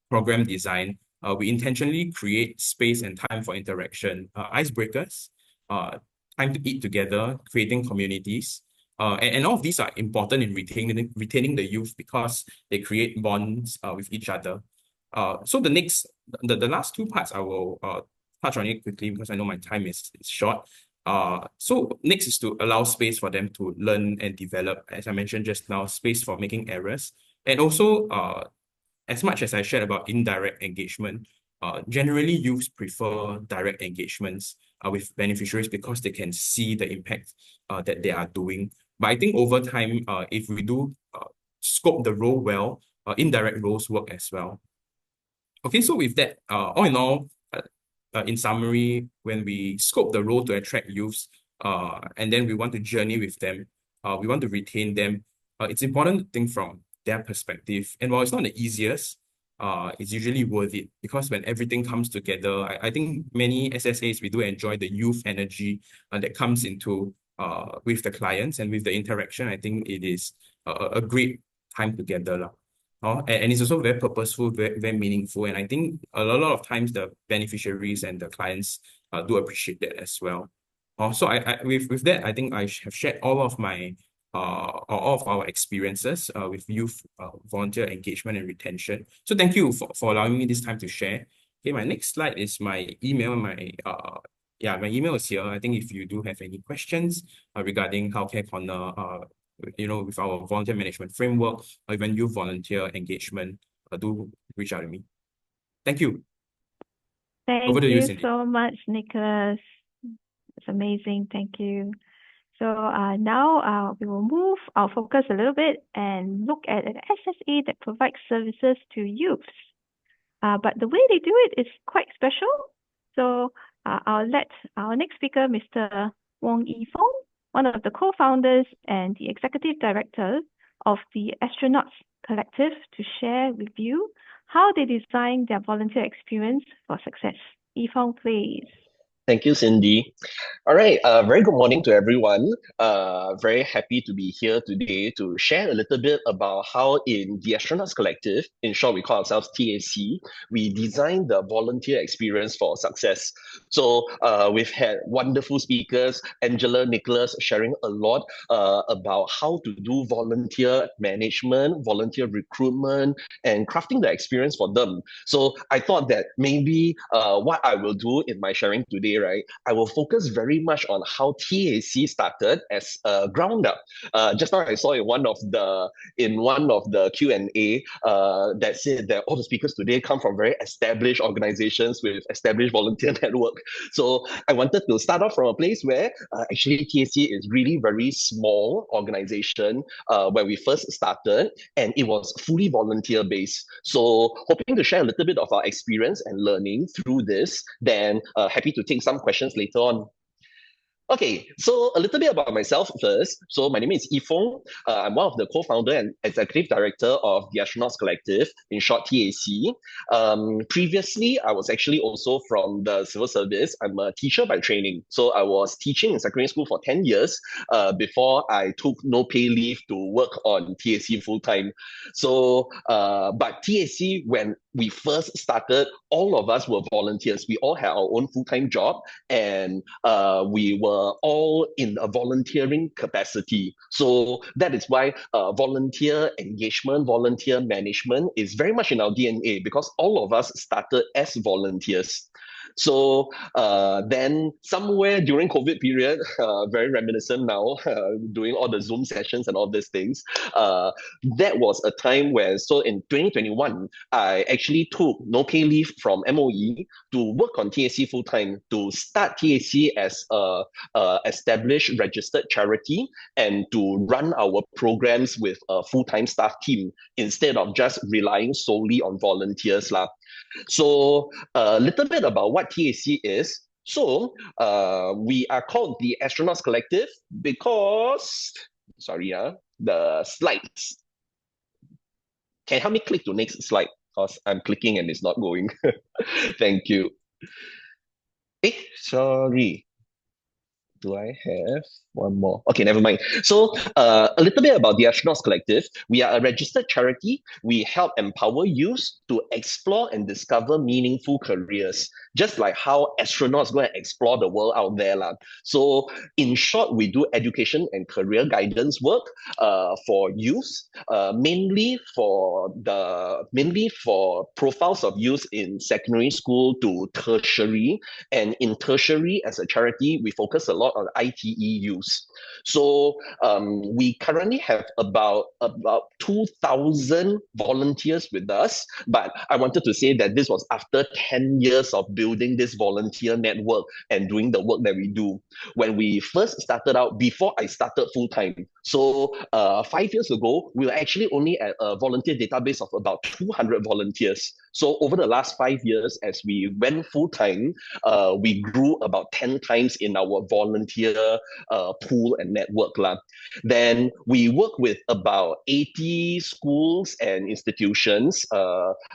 S5: program design, we intentionally create space and time for interaction, icebreakers, time to eat together, creating communities. And all of these are important in retaining the youth because they create bonds with each other. So the last 2 parts I will touch on it quickly because I know my time is short. So next is to allow space for them to learn and develop, as I mentioned just now, space for making errors. And also, as much as I shared about indirect engagement, generally youths prefer direct engagements with beneficiaries because they can see the impact that they are doing. But I think over time, if we do scope the role well, indirect roles work as well. Okay, so with that, all in all, in summary, when we scope the role to attract youths, and then we want to journey with them, we want to retain them, it's important to think from their perspective. And while it's not the easiest, it's usually worth it because when everything comes together, I think many SSAs, we do enjoy the youth energy that comes into with the clients and with the interaction, I think it is a great time together. And it's also very purposeful, very meaningful. And I think a lot of times the beneficiaries and the clients do appreciate that as well. So with that, I think I have shared all of my all of our experiences with youth volunteer engagement and retention. So thank you for allowing me this time to share. Okay, my next slide is my email. My email is here. I think if you do have any questions regarding Healthcare Corner, with our volunteer management framework, or even youth volunteer engagement, do reach out to me. Thank you.
S1: Thank
S5: Over to you,
S1: you
S5: Cindy.
S1: so much, Nicholas. It's amazing. Thank you. So now we will move our focus a little bit and look at an SSA that provides services to youths. But the way they do it is quite special. So I'll let our next speaker, Mr. Wong Fong, one of the co-founders and the executive director of the Astronauts Collective, to share with you how they design their volunteer experience for success. Fong, please.
S6: Thank you, Cindy. All right, very good morning to everyone. Very happy to be here today to share a little bit about how in the Astronauts Collective, in short, we call ourselves TAC, we design the volunteer experience for success. So we've had wonderful speakers, Angela, Nicholas, sharing a lot about how to do volunteer management, volunteer recruitment, and crafting the experience for them. So I thought that maybe what I will do in my sharing today, right, I will focus very much on how TAC started as a ground up. Just now I saw in one of the Q&A that said that all the speakers today come from very established organizations with established volunteer network. So I wanted to start off from a place where actually TAC is really very small organization where we first started, and it was fully volunteer based. So hoping to share a little bit of our experience and learning through this, then happy to take some questions later on. Okay, so a little bit about myself first. So my name is Fong. I'm one of the co-founder and executive director of the Astronauts Collective, in short TAC. Previously, I was actually also from the civil service. I'm a teacher by training. So I was teaching in secondary school for 10 years before I took no pay leave to work on TAC full-time. So, but TAC, when we first started, all of us were volunteers. We all had our own full-time job, and we were all in a volunteering capacity. So that is why volunteer engagement, volunteer management is very much in our DNA, because all of us started as volunteers. So then somewhere during COVID period, very reminiscent now, doing all the Zoom sessions and all these things, that was a time where, so in 2021, I actually took no pay leave from MOE to work on TAC full-time, to start TAC as a established registered charity, and to run our programs with a full-time staff team instead of just relying solely on volunteers. So a little bit about what TAC is. So we are called the Astronauts Collective because, sorry, the slides. Can you help me click to next slide? Because I'm clicking and it's not going. Thank you. Sorry. Do I have one more? Okay, never mind. So a little bit about the Astronauts Collective. We are a registered charity. We help empower youth to explore and discover meaningful careers, just like how astronauts go and explore the world out there. So in short, we do education and career guidance work for youth, mainly for profiles of youth in secondary school to tertiary. And in tertiary, as a charity, we focus a lot on ITE youth. So we currently have about 2,000 volunteers with us, but I wanted to say that this was after 10 years of building this volunteer network and doing the work that we do. When we first started out, before I started full-time, So 5 years ago, we were actually only at a volunteer database of about 200 volunteers. So over the last 5 years, as we went full-time, we grew about 10 times in our volunteer pool and network. Then we work with about 80 schools and institutions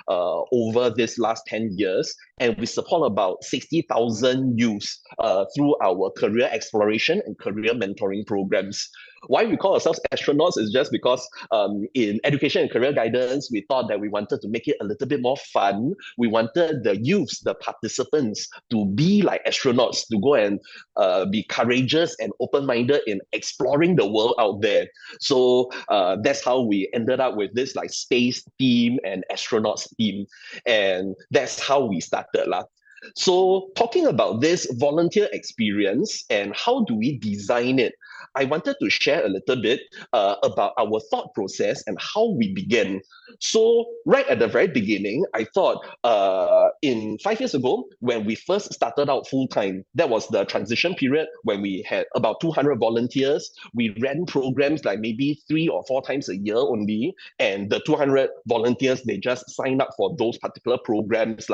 S6: over this last 10 years, and we support about 60,000 youths through our career exploration and career mentoring programs. Why we call ourselves astronauts is just because in education and career guidance, we thought that we wanted to make it a little bit more fun. We wanted the youths, the participants, to be like astronauts, to go and be courageous and open-minded in exploring the world out there. So that's how we ended up with this like space theme and astronauts theme. And that's how we started. So talking about this volunteer experience and how do we design it, I wanted to share a little bit about our thought process and how we began. So right at the very beginning, I thought in 5 years ago, when we first started out full-time, that was the transition period when we had about 200 volunteers. We ran programs like maybe 3 or 4 times a year only, and the 200 volunteers, they just signed up for those particular programs.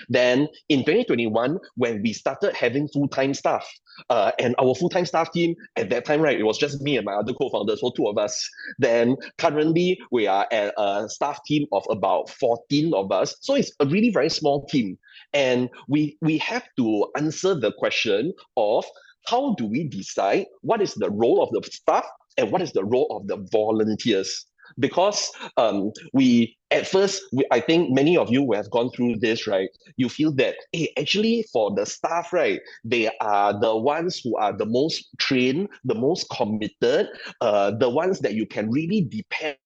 S6: Then in 2021, when we started having full-time staff, and our full-time staff team at that time, right, it was just me and my other co-founders, so 2 of us. Then currently we are at a staff team of about 14 of us. So it's a really very small team. And we have to answer the question of how do we decide what is the role of the staff and what is the role of the volunteers? Because at first, I think many of you who have gone through this, right? You feel that, hey, actually for the staff, right, they are the ones who are the most trained, the most committed, the ones that you can really depend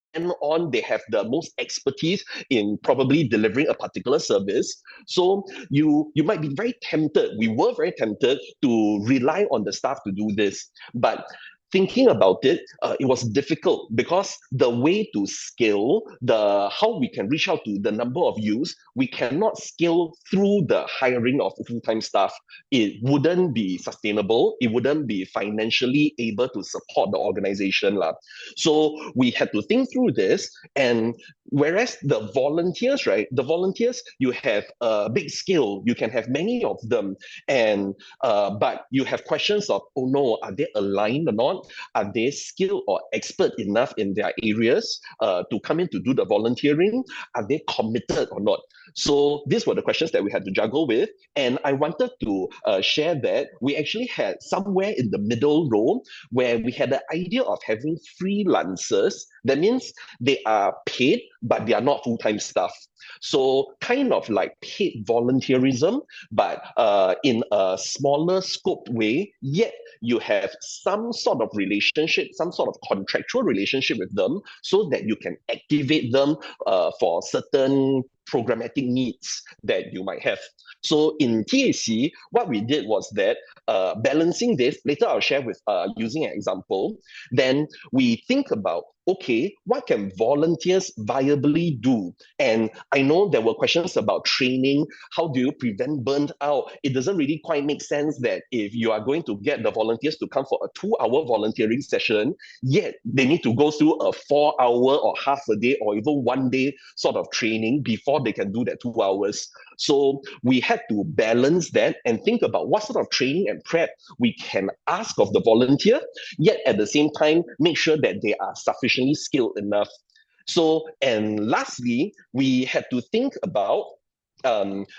S6: on. They have the most expertise in probably delivering a particular service. So you might be very tempted. We were very tempted to rely on the staff to do this, but thinking about it, it was difficult because the way to scale, how we can reach out to the number of youths, we cannot scale through the hiring of full-time staff. It wouldn't be sustainable. It wouldn't be financially able to support the organization. So we had to think through this. And whereas the volunteers, right, you have a big scale. You can have many of them. And but you have questions of, oh no, are they aligned or not? Are they skilled or expert enough in their areas to come in to do the volunteering? Are they committed or not? So these were the questions that we had to juggle with. And I wanted to share that we actually had somewhere in the middle row where we had the idea of having freelancers. That means they are paid, but they are not full-time staff. So kind of like paid volunteerism, but in a smaller scoped way, yet you have some sort of relationship, some sort of contractual relationship with them so that you can activate them for certain programmatic needs that you might have. So in TAC, what we did was that balancing this, later I'll share with using an example, then we think about, okay, what can volunteers viably do? And I know there were questions about training. How do you prevent burnt out? It doesn't really quite make sense that if you are going to get the volunteers to come for a 2-hour volunteering session, yet they need to go through a 4-hour or half a day or even 1 day sort of training before they can do that 2 hours. So we had to balance that and think about what sort of training and prep we can ask of the volunteer, yet at the same time, make sure that they are sufficiently skilled enough. So, and lastly, we had to think about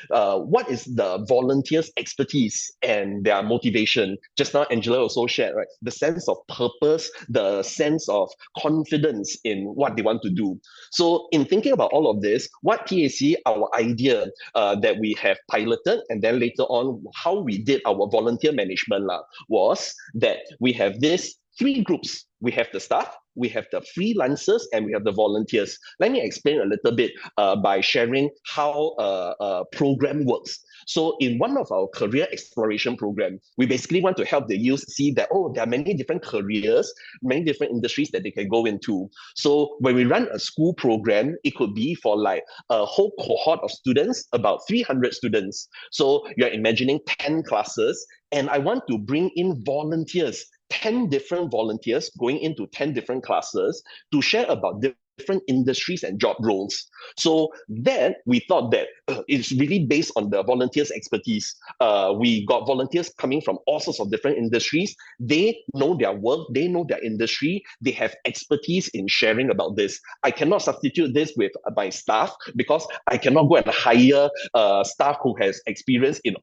S6: what is the volunteers' expertise and their motivation. Just now, Angela also shared, right? The sense of purpose, the sense of confidence in what they want to do. So in thinking about all of this, what TAC, our idea that we have piloted, and then later on, how we did our volunteer management was that we have these 3 groups. We have the staff, we have the freelancers, and we have the volunteers. Let me explain a little bit by sharing how a program works. So in one of our career exploration program, we basically want to help the youth see that, oh, there are many different careers, many different industries that they can go into. So when we run a school program, it could be for like a whole cohort of students, about 300 students. So you're imagining 10 classes, and I want to bring in volunteers 10 different volunteers going into 10 different classes to share about different industries and job roles. So then we thought that it's really based on the volunteers' expertise. We got volunteers coming from all sorts of different industries. They know their work, they know their industry, they have expertise in sharing about this. I cannot substitute this with my staff because I cannot go and hire staff who has experience in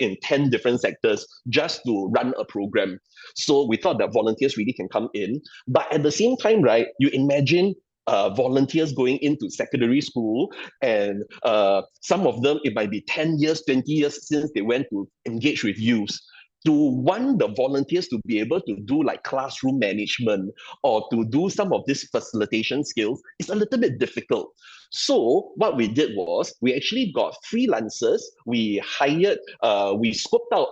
S6: in 10 different sectors just to run a program. So we thought that volunteers really can come in. But at the same time, right, you imagine volunteers going into secondary school, and some of them, it might be 10 years, 20 years since they went to engage with youth. To want the volunteers to be able to do like classroom management or to do some of these facilitation skills is a little bit difficult. So what we did was we actually got freelancers. We hired, we scoped out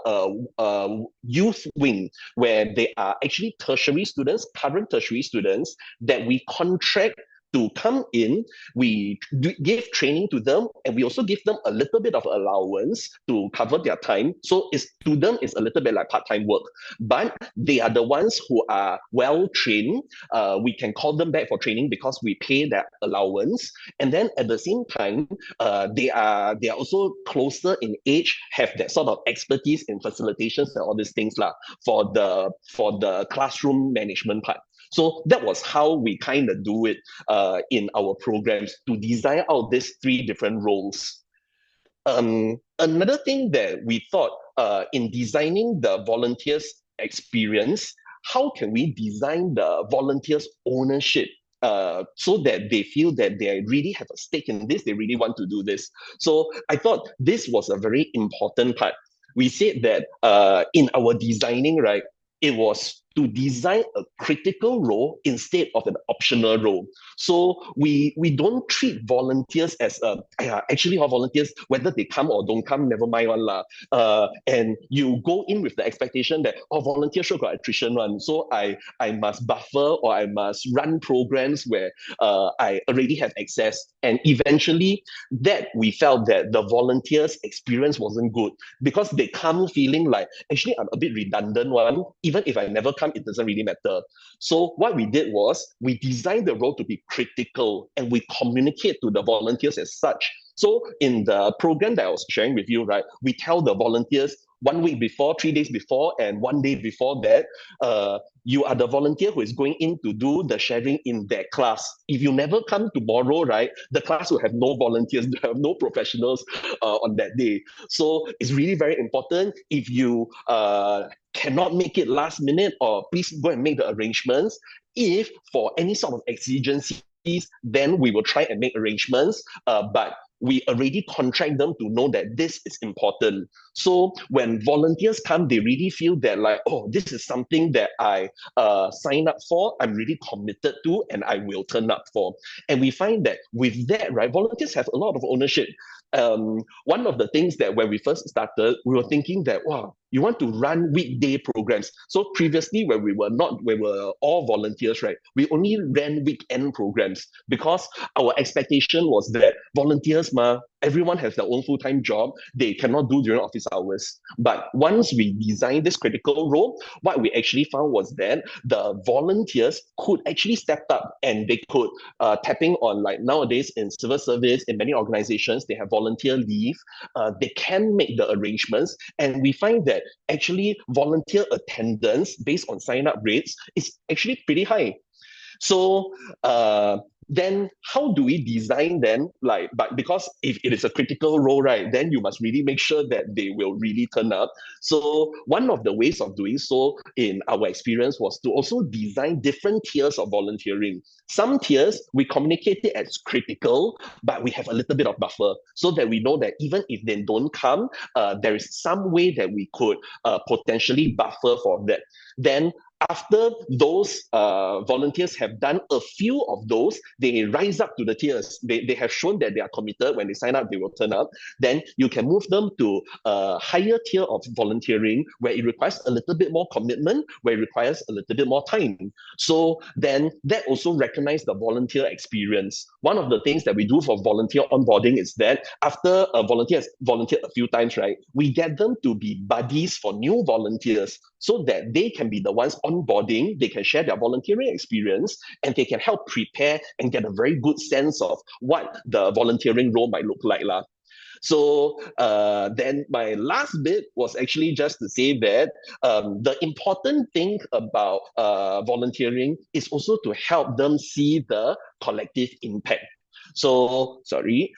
S6: a youth wing where they are actually tertiary students, current tertiary students that we contract to come in. We give training to them, and we also give them a little bit of allowance to cover their time. So to them, it's a little bit like part-time work, but they are the ones who are well trained. We can call them back for training because we pay their allowance. And then at the same time, they are also closer in age, have that sort of expertise in facilitations and all these things for the classroom management part. So that was how we kind of do it in our programs to design out these 3 different roles. Another thing that we thought in designing the volunteers experience, how can we design the volunteers ownership so that they feel that they really have a stake in this, they really want to do this. So I thought this was a very important part. We said that in our designing, right, it was to design a critical role instead of an optional role. So we don't treat volunteers as actually our volunteers, whether they come or don't come, never mind one lah. And you go in with the expectation that volunteers sure got attrition one, so I must buffer or I must run programs where I already have access. And eventually that we felt that the volunteers' experience wasn't good because they come feeling like, actually I'm a bit redundant one, even if I never come, it doesn't really matter. So what we did was we designed the role to be critical, and we communicate to the volunteers as such. So in the program that I was sharing with you, right, we tell the volunteers 1 week before, 3 days before, and 1 day before that, you are the volunteer who is going in to do the sharing in that class. If you never come tomorrow, right, the class will have no volunteers, have no professionals on that day. So it's really very important. If you cannot make it last minute, or please go and make the arrangements. If for any sort of exigencies, then we will try and make arrangements. But we already contract them to know that this is important. So when volunteers come, they really feel that like, oh, this is something that I signed up for, I'm really committed to, and I will turn up for. And we find that with that, right, volunteers have a lot of ownership. One of the things that when we first started, we were thinking that, wow, you want to run weekday programs. So previously, when we were all volunteers, right, we only ran weekend programs because our expectation was that volunteers, everyone has their own full-time job, they cannot do during office hours. But once we designed this critical role, what we actually found was that the volunteers could actually step up, and they could tapping on, like nowadays in civil service, in many organizations, they have volunteer leave. They can make the arrangements, and we find that actually volunteer attendance based on sign-up rates is actually pretty high. So then how do we design then, but because if it is a critical role, right, then you must really make sure that they will really turn up. So one of the ways of doing so in our experience was to also design different tiers of volunteering. Some tiers we communicate it as critical, but we have a little bit of buffer so that we know that even if they don't come, there is some way that we could potentially buffer for that. Then After those volunteers have done a few of those, they rise up to the tiers. They have shown that they are committed. When they sign up, they will turn up. Then you can move them to a higher tier of volunteering where it requires a little bit more commitment, where it requires a little bit more time. So then that also recognizes the volunteer experience. One of the things that we do for volunteer onboarding is that after a volunteer has volunteered a few times, right, we get them to be buddies for new volunteers so that they can be the ones onboarding, they can share their volunteering experience, and they can help prepare and get a very good sense of what the volunteering role might look like. So then my last bit was actually just to say that the important thing about volunteering is also to help them see the collective impact. So, sorry,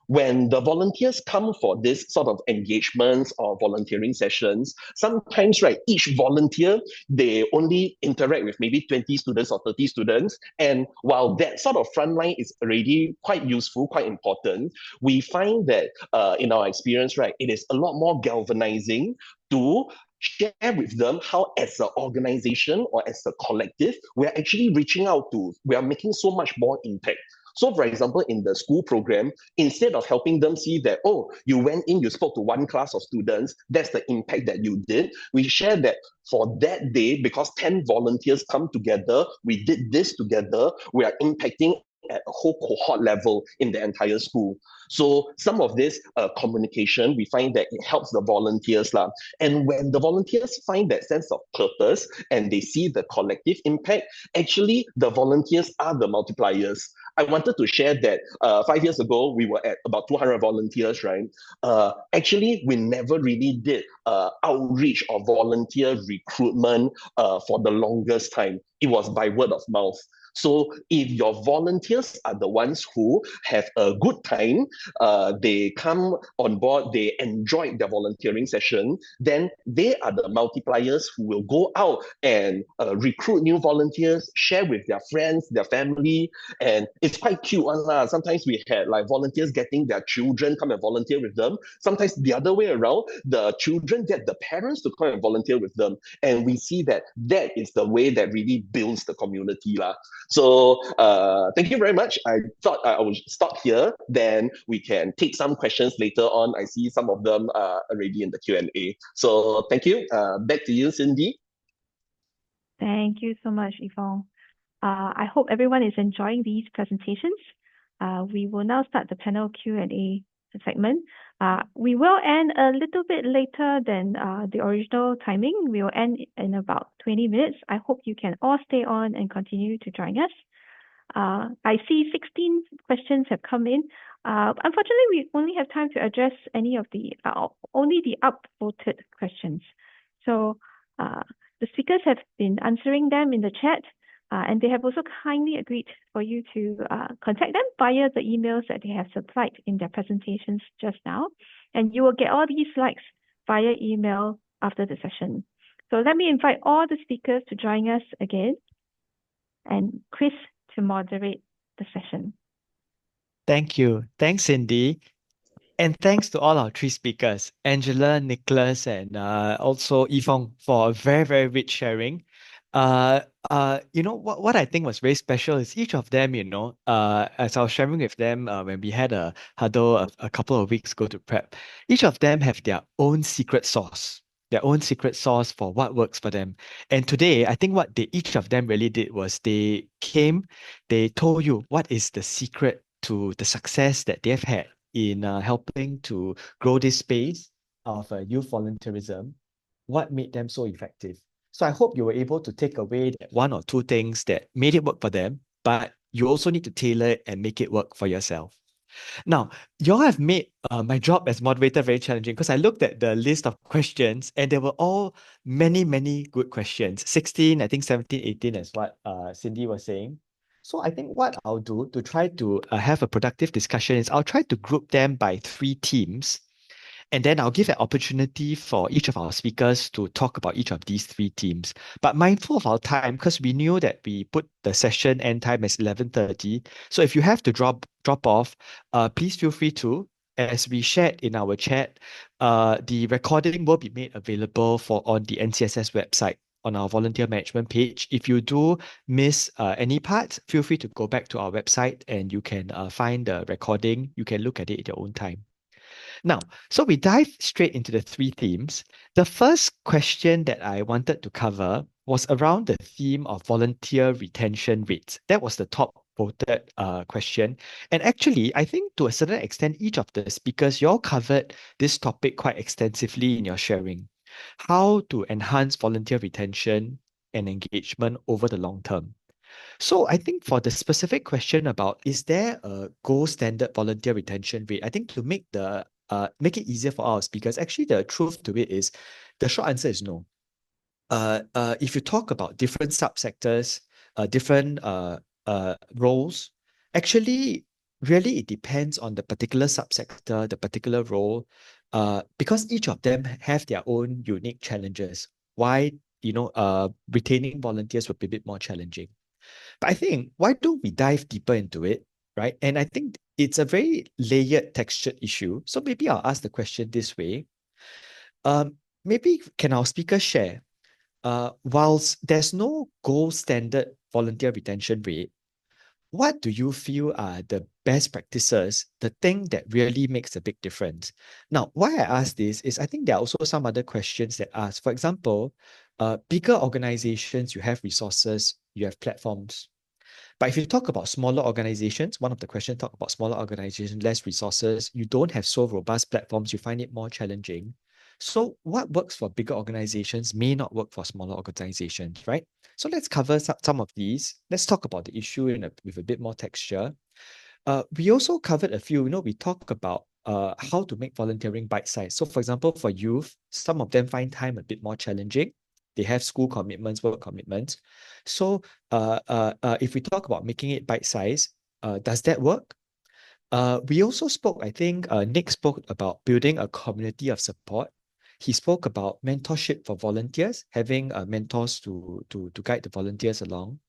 S6: when the volunteers come for this sort of engagements or volunteering sessions, sometimes, right, each volunteer, they only interact with maybe 20 students or 30 students. And while that sort of frontline is already quite useful, quite important, we find that in our experience, right, it is a lot more galvanizing to share with them how as an organization or as a collective, we're actually reaching out to, we are making so much more impact. So for example, in the school program, instead of helping them see that, oh, you went in, you spoke to one class of students, that's the impact that you did, we share that for that day, because 10 volunteers come together, we did this together, we are impacting at a whole cohort level in the entire school. So some of this communication, we find that it helps the volunteers. And when the volunteers find that sense of purpose and they see the collective impact, actually the volunteers are the multipliers. I wanted to share that 5 years ago, we were at about 200 volunteers, right? Actually, we never really did outreach or volunteer recruitment for the longest time. It was by word of mouth. So if your volunteers are the ones who have a good time, they come on board, they enjoy their volunteering session, then they are the multipliers who will go out and recruit new volunteers, share with their friends, their family, and it's quite cute. Sometimes we had like volunteers getting their children come and volunteer with them. Sometimes the other way around, the children get the parents to come and volunteer with them. And we see that that is the way that really builds the community. So thank you very much. I thought I would stop here. Then we can take some questions later on. I see some of them already in the Q&A. So thank you. Back to you, Cindy.
S1: Thank you so much, Yvonne. I hope everyone is enjoying these presentations. We will now start the panel Q&A segment. We will end a little bit later than the original timing. We will end in about 20 minutes. I hope you can all stay on and continue to join us. I see 16 questions have come in. Unfortunately, we only have time to address any of the, only the upvoted questions. So the speakers have been answering them in the chat. And they have also kindly agreed for you to contact them via the emails that they have supplied in their presentations just now. And you will get all these slides via email after the session. So let me invite all the speakers to join us again and Chris to moderate the session.
S2: Thank you. Thanks, Cindy. And thanks to all our three speakers, Angela, Nicholas, and also Yvonne, for a very, very rich sharing. You know, what I think was very special is each of them, as I was sharing with them when we had a huddle a couple of weeks ago to prep, each of them have their own secret sauce. Their own secret sauce for what works for them. And today, I think what each of them really did was they told you what is the secret to the success that they've had in helping to grow this space of youth volunteerism, what made them so effective. So I hope you were able to take away that one or two things that made it work for them, but you also need to tailor it and make it work for yourself. Now, you all have made my job as moderator very challenging because I looked at the list of questions and there were all many, many good questions. 16, I think 17, 18 is what Cindy was saying. So I think what I'll do to try to have a productive discussion is I'll try to group them by 3 teams. And then I'll give an opportunity for each of our speakers to talk about each of these 3 teams. But mindful of our time, because we knew that we put the session end time as 11:30. So if you have to drop off, please feel free to. As we shared in our chat, the recording will be made available on the NCSS website on our volunteer management page. If you do miss any part, feel free to go back to our website and you can find the recording. You can look at it at your own time. Now, so we dive straight into the three themes. The first question that I wanted to cover was around the theme of volunteer retention rates. That was the top voted question. And actually, I think to a certain extent, each of the speakers, you all covered this topic quite extensively in your sharing. How to enhance volunteer retention and engagement over the long term. So I think for the specific question about is there a gold standard volunteer retention rate, I think to make it easier for our speakers, actually the truth to it is the short answer is no. If you talk about different subsectors, different roles, actually really it depends on the particular subsector, the particular role, because each of them have their own unique challenges. Why retaining volunteers will be a bit more challenging. But I think, why don't we dive deeper into it, right? And I think it's a very layered, textured issue. So maybe I'll ask the question this way. Maybe can our speaker share, whilst there's no gold standard volunteer retention rate, what do you feel are the best practices, the thing that really makes a big difference? Now, why I ask this is I think there are also some other questions that ask. For example, bigger organizations, you have resources, you have platforms. But if you talk about smaller organizations, one of the questions talk about smaller organizations, less resources, you don't have so robust platforms, you find it more challenging. So what works for bigger organizations may not work for smaller organizations, right? So let's cover some of these. Let's talk about the issue with a bit more texture. We also covered a few, we talk about how to make volunteering bite-sized. So for example, for youth, some of them find time a bit more challenging. They have school commitments, work commitments. So if we talk about making it bite-sized, does that work? We also spoke, I think Nick spoke about building a community of support. He spoke about mentorship for volunteers, having mentors to guide the volunteers along.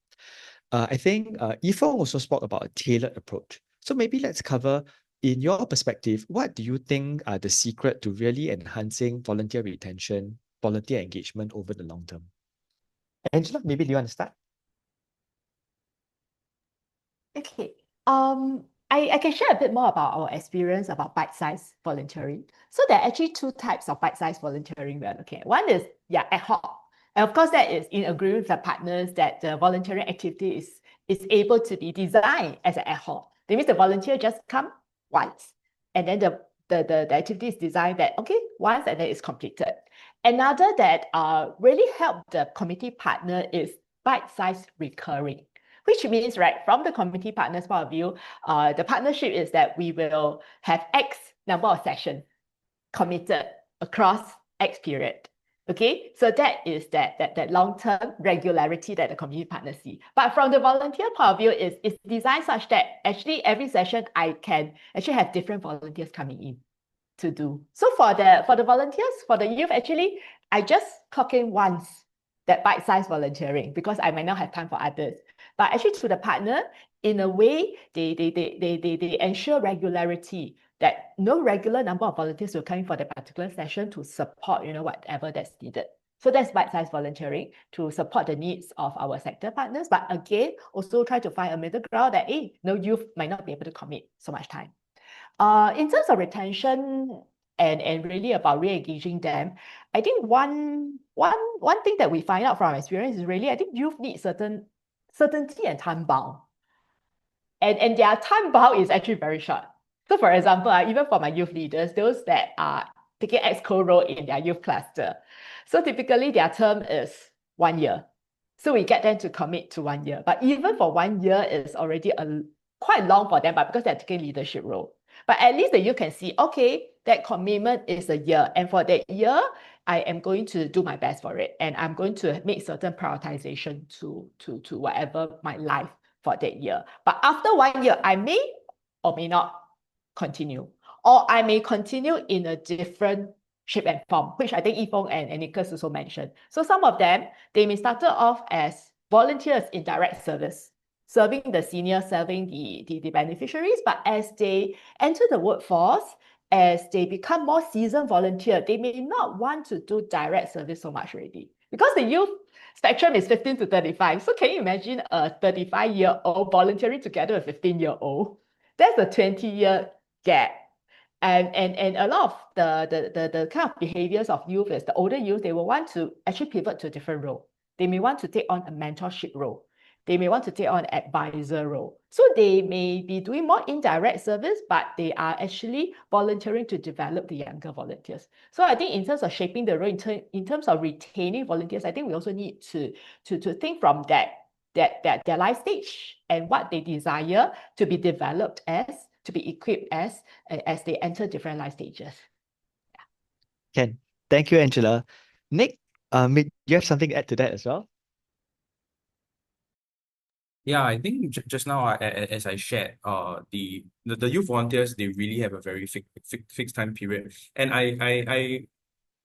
S2: I think Fong also spoke about a tailored approach. So maybe let's cover, in your perspective, what do you think are the secret to really enhancing volunteer retention, volunteer engagement over the long term? Angela, maybe do you want to start?
S4: Okay. I can share a bit more about our experience about bite-sized volunteering. So there are actually two types of bite-sized volunteering we're looking at. One is ad hoc. And of course, that is in agreement with the partners that the volunteering activity is able to be designed as an ad hoc. That means the volunteer just come once, and then the activity is designed that, okay, once and then it's completed. Another that really help the committee partner is bite-sized recurring, which means, right, from the committee partner's point of view, the partnership is that we will have X number of sessions committed across X period. Okay, so that is that long-term regularity that the community partners see. But from the volunteer point of view, it's designed such that actually every session I can actually have different volunteers coming in to do. So for the volunteers, for the youth, actually, I just clock in once that bite-sized volunteering because I might not have time for others. But actually to the partner, in a way, they ensure regularity, that no regular number of volunteers will come in for the particular session to support, whatever that's needed. So that's bite-sized volunteering to support the needs of our sector partners. But again, also try to find a middle ground that, youth might not be able to commit so much time. In terms of retention and really about re-engaging them, I think one thing that we find out from our experience is really, I think youth need certainty and time bound. And their time bound is actually very short. So for example, even for my youth leaders, those that are taking EXCO role in their youth cluster, so typically their term is 1 year. So we get them to commit to 1 year. But even for 1 year is already quite long for them, but because they're taking leadership role. But at least that you can see, okay, that commitment is a year. And for that year, I am going to do my best for it. And I'm going to make certain prioritization to whatever my life for that year. But after 1 year, I may or may not continue. Or I may continue in a different shape and form, which I think Fong and Nicholas also mentioned. So some of them, they may start off as volunteers in direct service, serving the senior, serving the beneficiaries. But as they enter the workforce, as they become more seasoned volunteer, they may not want to do direct service so much already. Because the youth spectrum is 15 to 35. So can you imagine a 35-year-old volunteering together with a 15-year-old? That's a 20-year gap. And a lot of the kind of behaviors of youth is the older youth, they will want to actually pivot to a different role. They may want to take on a mentorship role. They may want to take on an advisor role. So they may be doing more indirect service, but they are actually volunteering to develop the younger volunteers. So I think in terms of shaping the role, in terms of retaining volunteers, I think we also need to think from their life stage and what they desire to be developed as, to be equipped as they enter different life stages.
S2: Ken, thank you, Angela. Nick, you have something to add to that as well?
S5: Yeah, I think just now, as I shared, the youth volunteers, they really have a very fixed time period, and I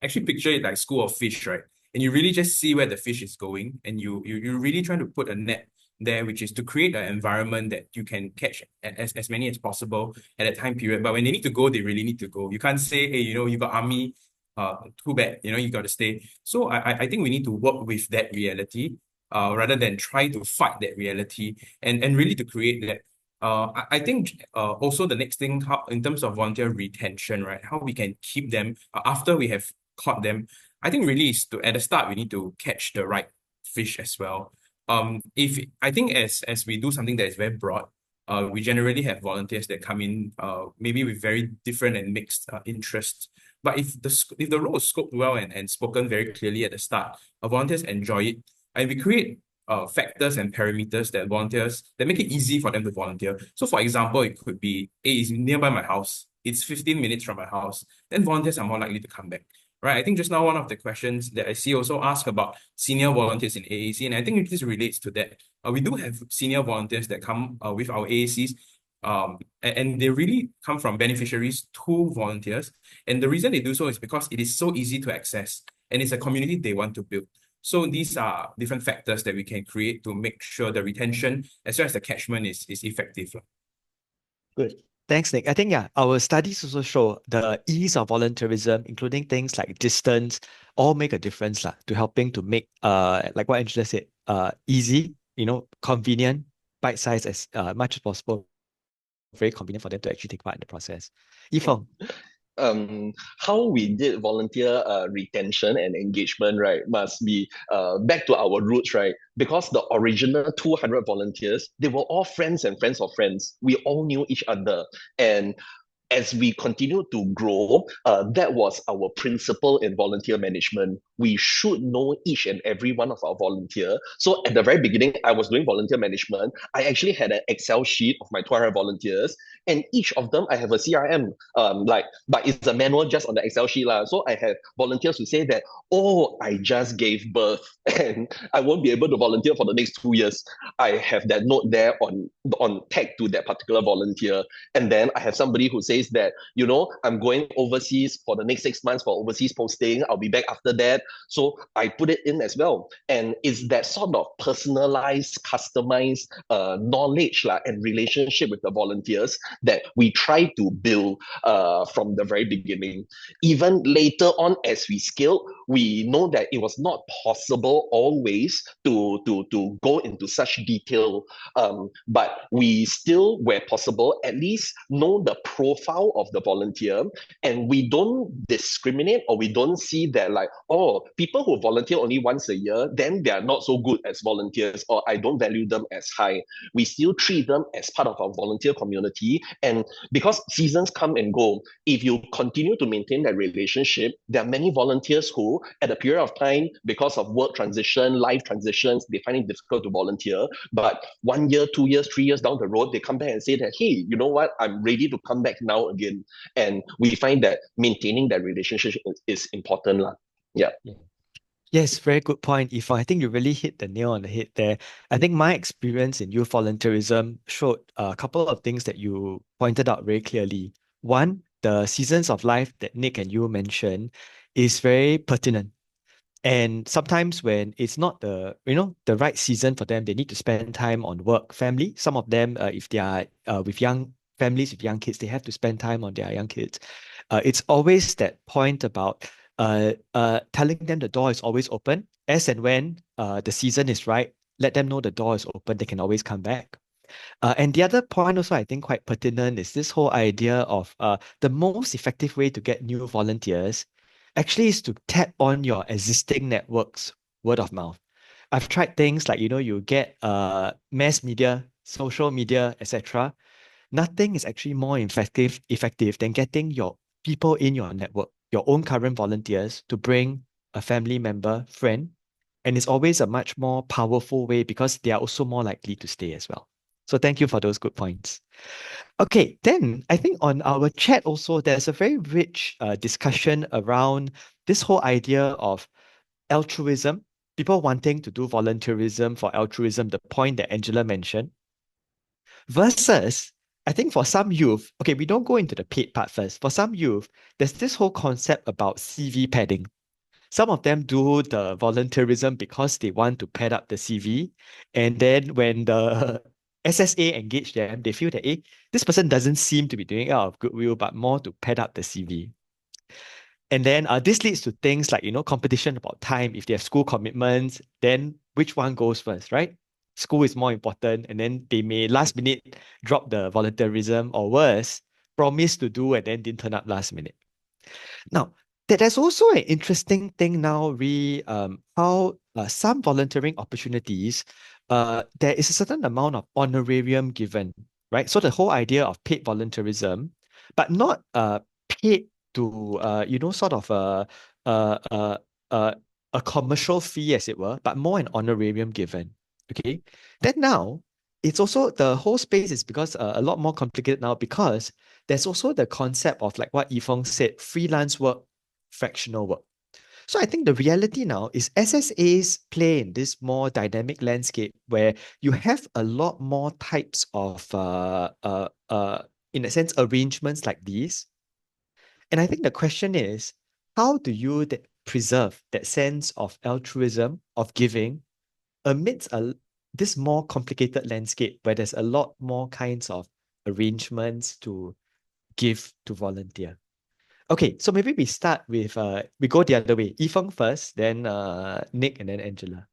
S5: actually picture it like school of fish, right? And you really just see where the fish is going, and you're really trying to put a net there, which is to create an environment that you can catch as many as possible at that time period. But when they need to go, they really need to go. You can't say, hey, you got army, too bad, you got to stay. So I think we need to work with that reality, rather than try to fight that reality, and really to create that. I think also the next thing, how in terms of volunteer retention, right? How we can keep them after we have caught them. I think really is to, at the start, we need to catch the right fish as well. If I think as we do something that is very broad, we generally have volunteers that come in maybe with very different and mixed interests. But if the role is scoped well and spoken very clearly at the start, volunteers enjoy it, and we create factors and parameters that make it easy for them to volunteer. So for example, it could be, hey, it's nearby my house, it's 15 minutes from my house, then volunteers are more likely to come back. Right. I think just now one of the questions that I see also ask about senior volunteers in AAC, and I think this relates to that. We do have senior volunteers that come with our AACs, and they really come from beneficiaries to volunteers. And the reason they do so is because it is so easy to access, and it's a community they want to build. So these are different factors that we can create to make sure the retention as well as the catchment is effective.
S2: Good. Thanks, Nick. I think, yeah, our studies also show the ease of volunteerism, including things like distance, all make a difference to helping to make, like what Angela said, easy, convenient, bite-sized as much as possible, very convenient for them to actually take part in the process. Fong.
S6: How we did volunteer retention and engagement, right, must be back to our roots, right? Because the original 200 volunteers, they were all friends and friends of friends. We all knew each other. And as we continue to grow, that was our principle in volunteer management. We should know each and every one of our volunteer. So at the very beginning, I was doing volunteer management. I actually had an Excel sheet of my 200 volunteers, and each of them I have a CRM. But it's a manual just on the Excel sheet lah. So I have volunteers who say that, oh, I just gave birth and I won't be able to volunteer for the next 2 years. I have that note there on tag to that particular volunteer. And then I have somebody who says that, I'm going overseas for the next 6 months for overseas posting. I'll be back after that. So I put it in as well. And it's that sort of personalized, customized knowledge and relationship with the volunteers that we try to build from the very beginning. Even later on, as we scale, we know that it was not possible always to go into such detail, but we still, where possible, at least know the profile of the volunteer, and we don't discriminate, or we don't see that like, oh, people who volunteer only once a year, then they are not so good as volunteers, or I don't value them as high. We still treat them as part of our volunteer community, and because seasons come and go, if you continue to maintain that relationship, there are many volunteers who, at a period of time, because of work transition, life transitions, they find it difficult to volunteer. But 1 year, 2 years, 3 years down the road, they come back and say that, hey, you know what? I'm ready to come back now again. And we find that maintaining that relationship is important. Yeah.
S2: Yes, very good point, Yvonne. I think you really hit the nail on the head there. I think my experience in youth volunteerism showed a couple of things that you pointed out very clearly. One, the seasons of life that Nick and you mentioned is very pertinent. And sometimes when it's not the right season for them, they need to spend time on work, family. Some of them, if they are with young families with young kids, they have to spend time on their young kids. It's always that point about telling them the door is always open. As and when the season is right, let them know the door is open. They can always come back. And the other point also I think quite pertinent is this whole idea of the most effective way to get new volunteers actually is to tap on your existing networks, word of mouth. I've tried things like, you get mass media, social media, etc. Nothing is actually more effective than getting your people in your network, your own current volunteers, to bring a family member, friend. And it's always a much more powerful way because they are also more likely to stay as well. So thank you for those good points. Okay, then I think on our chat also, there's a very rich discussion around this whole idea of altruism, people wanting to do volunteerism for altruism, the point that Angela mentioned, versus, I think for some youth, okay, we don't go into the paid part first. For some youth, there's this whole concept about CV padding. Some of them do the volunteerism because they want to pad up the CV. And then when the SSA engage them, they feel that, this person doesn't seem to be doing it out of goodwill, but more to pad up the CV. And then this leads to things like, competition about time. If they have school commitments, then which one goes first, right? School is more important. And then they may last minute drop the volunteerism, or worse, promise to do and then didn't turn up last minute. Now, there's also an interesting thing now, how some volunteering opportunities, there is a certain amount of honorarium given, right? So the whole idea of paid volunteerism, but not paid to, sort of a commercial fee, as it were, but more an honorarium given. Okay. Then now, it's also the whole space is because a lot more complicated now because there's also the concept of like what Fong said, freelance work, fractional work. So I think the reality now is SSAs play in this more dynamic landscape where you have a lot more types of, in a sense, arrangements like these. And I think the question is, how do you preserve that sense of altruism, of giving, amidst this more complicated landscape where there's a lot more kinds of arrangements to give to volunteer? Okay, so maybe we start with, we go the other way. Fong first, then Nick, and then Angela.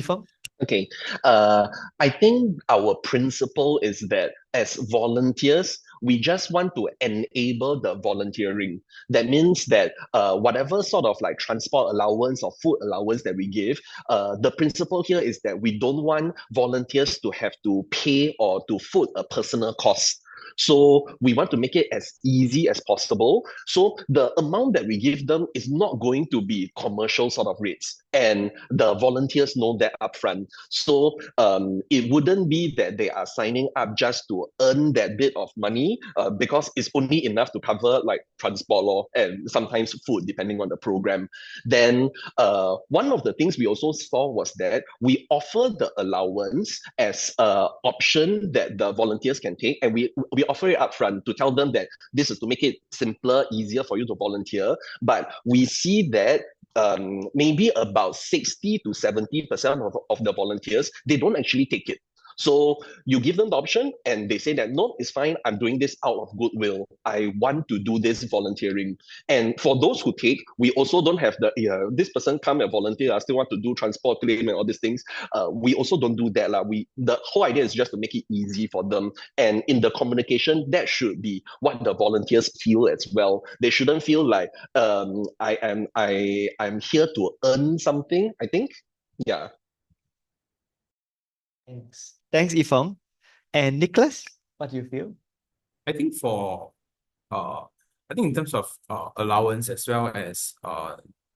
S2: Fong?
S6: Okay. I think our principle is that as volunteers, we just want to enable the volunteering. That means that whatever sort of like transport allowance or food allowance that we give, the principle here is that we don't want volunteers to have to pay or to foot a personal cost. So we want to make it as easy as possible. So the amount that we give them is not going to be commercial sort of rates. And the volunteers know that upfront. So it wouldn't be that they are signing up just to earn that bit of money because it's only enough to cover like transport law and sometimes food, depending on the program. Then one of the things we also saw was that we offer the allowance as an option that the volunteers can take, and we offer it upfront to tell them that this is to make it simpler, easier for you to volunteer. But we see that maybe about 60 to 70% of the volunteers, they don't actually take it. So you give them the option and they say that, no, it's fine. I'm doing this out of goodwill. I want to do this volunteering. And for those who take, we also don't have the, this person come and volunteer, I still want to do transport claim and all these things. We also don't do that. The whole idea is just to make it easy for them. And in the communication, that should be what the volunteers feel as well. They shouldn't feel like I'm here to earn something, I think. Yeah.
S2: Thanks, Fong. And Nicholas, what do you feel?
S5: I think in terms of allowance as well as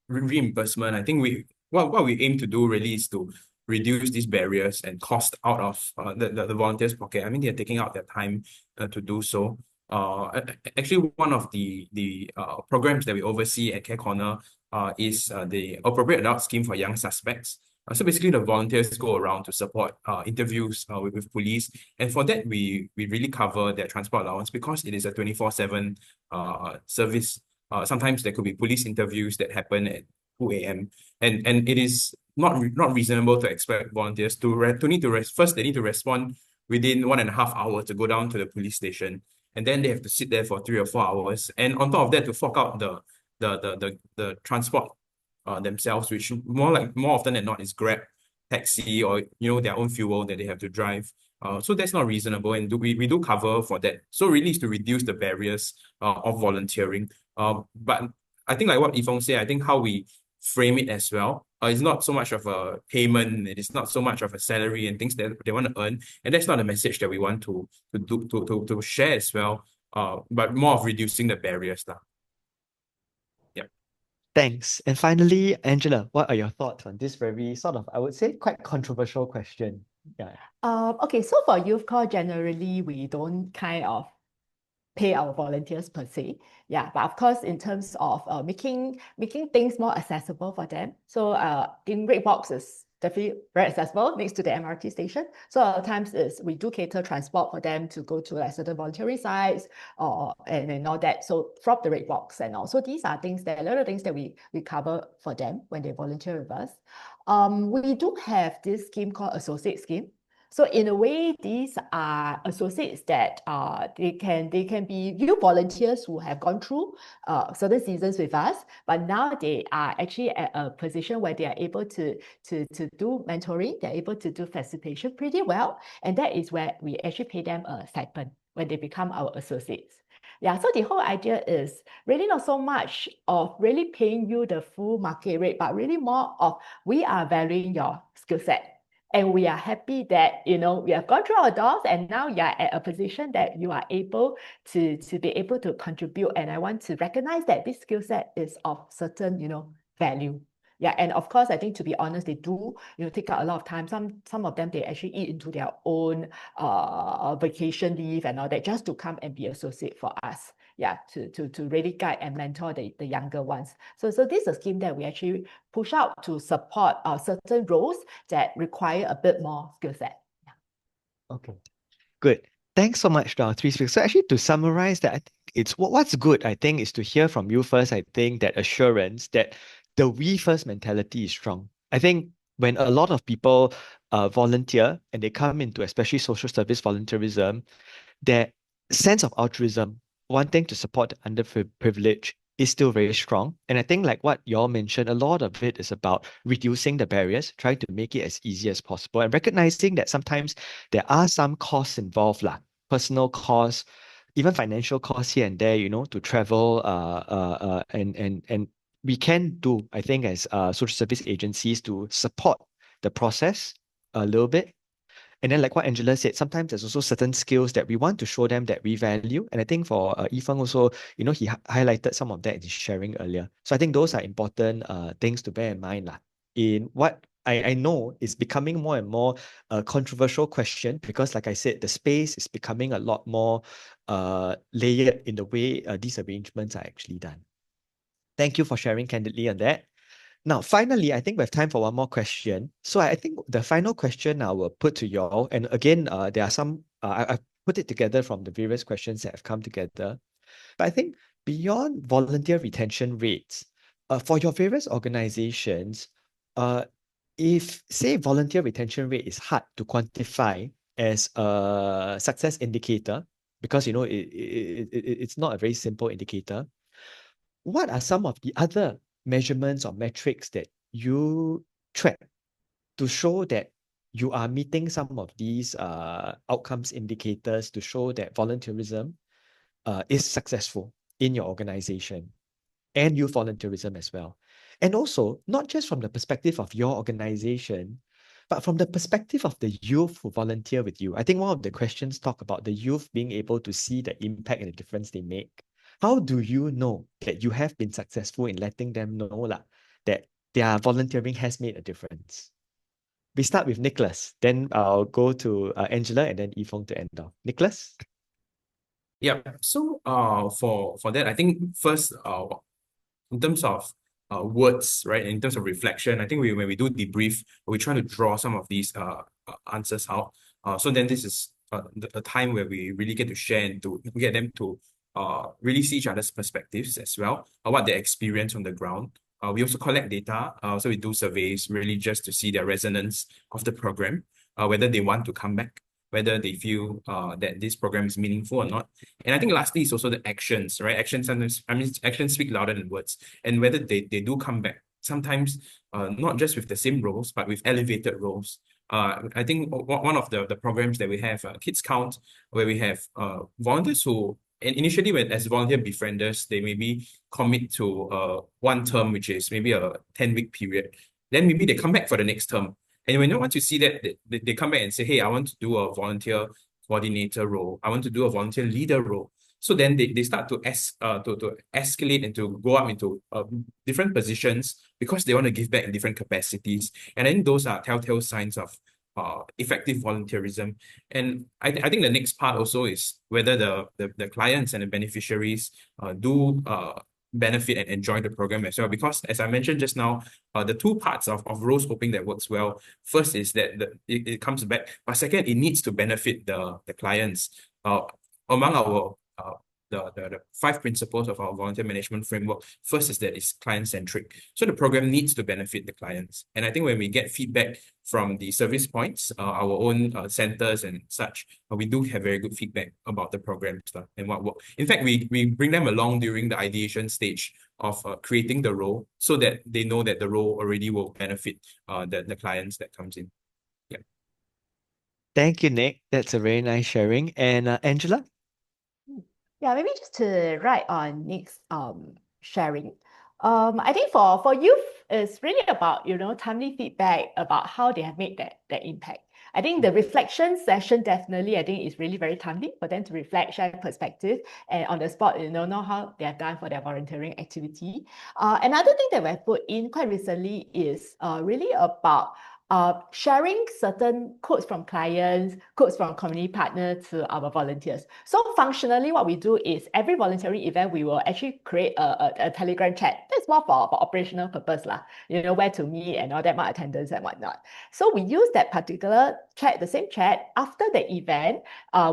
S5: reimbursement, I think what we aim to do really is to reduce these barriers and cost out of the volunteers' pocket. I mean, they're taking out their time to do so. Actually, one of the programs that we oversee at Care Corner is the Appropriate Adult Scheme for Young Suspects. So basically, the volunteers go around to support interviews with police, and for that, we really cover their transport allowance because it is a 24/7 service. Sometimes there could be police interviews that happen at 2 a.m. and it is not reasonable to expect volunteers to need to first they need to respond within 1.5 hours to go down to the police station, and then they have to sit there for 3 or 4 hours, and on top of that, to fork out the transport themselves, which more often than not is Grab, taxi, or their own fuel that they have to drive. So that's not reasonable, and we do cover for that. So really is to reduce the barriers of volunteering. But I think like what Fong said, I think how we frame it as well. It's not so much of a payment, it is not so much of a salary and things that they want to earn. And that's not the message that we want to share as well. But more of reducing the barriers. Yeah.
S2: Thanks. And finally, Angela, what are your thoughts on this very sort of, I would say, quite controversial question? Yeah.
S4: Okay, so for youth corps, generally, we don't kind of pay our volunteers per se. Yeah, but of course, in terms of making things more accessible for them. So in Red Box is definitely very accessible next to the MRT station. So a lot of times is we do cater transport for them to go to like certain volunteering sites and all that. So from the Red Box and all. So these are things that a lot of things that we cover for them when they volunteer with us. We do have this scheme called Associate Scheme. So in a way, these are associates that they can be youth volunteers who have gone through certain seasons with us, but now they are actually at a position where they are able to do mentoring, they're able to do facilitation pretty well, and that is where we actually pay them a stipend when they become our associates. Yeah, so the whole idea is really not so much of really paying you the full market rate, but really more of we are valuing your skill set. And we are happy that, we have gone through our doors and now you're at a position that you are able to be able to contribute. And I want to recognize that this skill set is of certain, value. Yeah, and of course, I think to be honest, they do, take out a lot of time. Some of them, they actually eat into their own vacation leave and all that just to come and be associate for us. Yeah, to really guide and mentor the younger ones. So this is a scheme that we actually push out to support certain roles that require a bit more skill set. Yeah.
S2: Okay, good. Thanks so much to our three speakers. So actually, to summarize that, I think it's what's good, I think, is to hear from you first, I think, that assurance that the we first mentality is strong. I think when a lot of people volunteer and they come into especially social service volunteerism, their sense of altruism, wanting to support the underprivileged, is still very strong. And I think, like what you all mentioned, a lot of it is about reducing the barriers, trying to make it as easy as possible, and recognizing that sometimes there are some costs involved, personal costs, even financial costs here and there, to travel, and we can do, I think, as social service agencies to support the process a little bit. And then, like what Angela said, sometimes there's also certain skills that we want to show them that we value. And I think for Fong also, he highlighted some of that in his sharing earlier. So I think those are important things to bear in mind in what I know is becoming more and more a controversial question, because like I said, the space is becoming a lot more layered in the way these arrangements are actually done. Thank you for sharing candidly on that. Now, finally, I think we have time for one more question. So I think the final question I will put to you all, and again, there are some, I've put it together from the various questions that have come together. But I think beyond volunteer retention rates, for your various organizations, if, say, volunteer retention rate is hard to quantify as a success indicator, because, it's not a very simple indicator, what are some of the other measurements or metrics that you track to show that you are meeting some of these outcomes indicators to show that volunteerism is successful in your organization and youth volunteerism as well? And also, not just from the perspective of your organization, but from the perspective of the youth who volunteer with you. I think one of the questions talk about the youth being able to see the impact and the difference they make. How do you know that you have been successful in letting them know that their volunteering has made a difference? We start with Nicholas, then I'll go to Angela and then Fong to end off. Nicholas?
S5: Yeah. So for that, I think first in terms of words, right, in terms of reflection, I think when we do debrief, we try to draw some of these answers out. So then this is a time where we really get to share and to get them to really see each other's perspectives as well, what they experience on the ground. We also collect data, so we do surveys really just to see their resonance of the program, whether they want to come back. whether they feel that this program is meaningful or not. And I think lastly is also the actions, right? Actions sometimes, actions speak louder than words, and whether they do come back, sometimes not just with the same roles, but with elevated roles. I think one of the programs that we have, Kids Count, where we have volunteers who, and initially when as volunteer befrienders, they maybe commit to one term, which is maybe a 10-week period. Then maybe they come back for the next term. And when once you see that, they come back and say, hey, I want to do a volunteer coordinator role. I want to do a volunteer leader role. So then they start to escalate and to go up into different positions because they want to give back in different capacities. And I think those are telltale signs of effective volunteerism. And I think the next part also is whether the clients and the beneficiaries do benefit and enjoy the program as well. Because as I mentioned just now, the two parts of rose hoping that works well. First is that it comes back, but second, it needs to benefit the clients. Among our the 5 principles of our volunteer management framework, first is that it's client-centric. So the program needs to benefit the clients. And I think when we get feedback from the service points, our own centers and such, we do have very good feedback about the program stuff and what work. In fact, we bring them along during the ideation stage of creating the role so that they know that the role already will benefit the clients that comes in. Yeah.
S2: Thank you, Nick. That's a very nice sharing. And Angela?
S4: Yeah, maybe just to write on Nick's sharing. I think for youth, it's really about, timely feedback about how they have made that impact. I think the reflection session definitely, I think, is really very timely for them to reflect, share perspective, and on the spot, know how they have done for their volunteering activity. Another thing that we've put in quite recently is really about sharing certain quotes from clients, quotes from community partners to our volunteers. So functionally, what we do is every volunteering event, we will actually create a Telegram chat. That's more for operational purpose, where to meet and all that, my attendance and whatnot. So we use that particular chat, the same chat, after the event,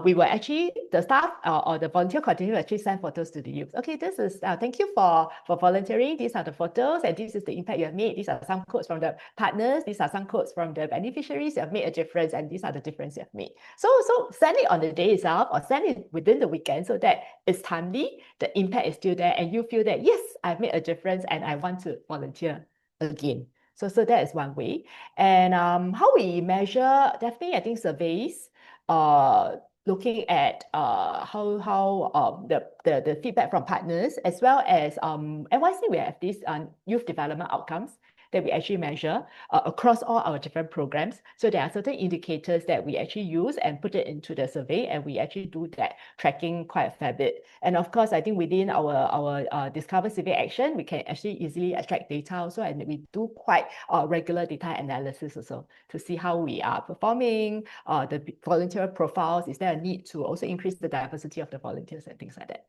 S4: we will actually, the staff or the volunteer coordinator will actually send photos to the youth. Okay, this is, thank you for volunteering. These are the photos and this is the impact you have made. These are some quotes from the partners. These are some quotes from the beneficiaries. You have made a difference and these are the difference you have made. So send it on the day itself or send it within the weekend so that it's timely, the impact is still there and you feel that, yes, I've made a difference and I want to volunteer again. So that is one way. And how we measure, definitely I think surveys, looking at how the feedback from partners, as well as NYC, we have these youth development outcomes that we actually measure across all our different programs. So there are certain indicators that we actually use and put it into the survey, and we actually do that tracking quite a fair bit. And of course, I think within our Discover Survey action, we can actually easily extract data also, and we do quite regular data analysis also to see how we are performing, the volunteer profiles. Is there a need to also increase the diversity of the volunteers and things like that?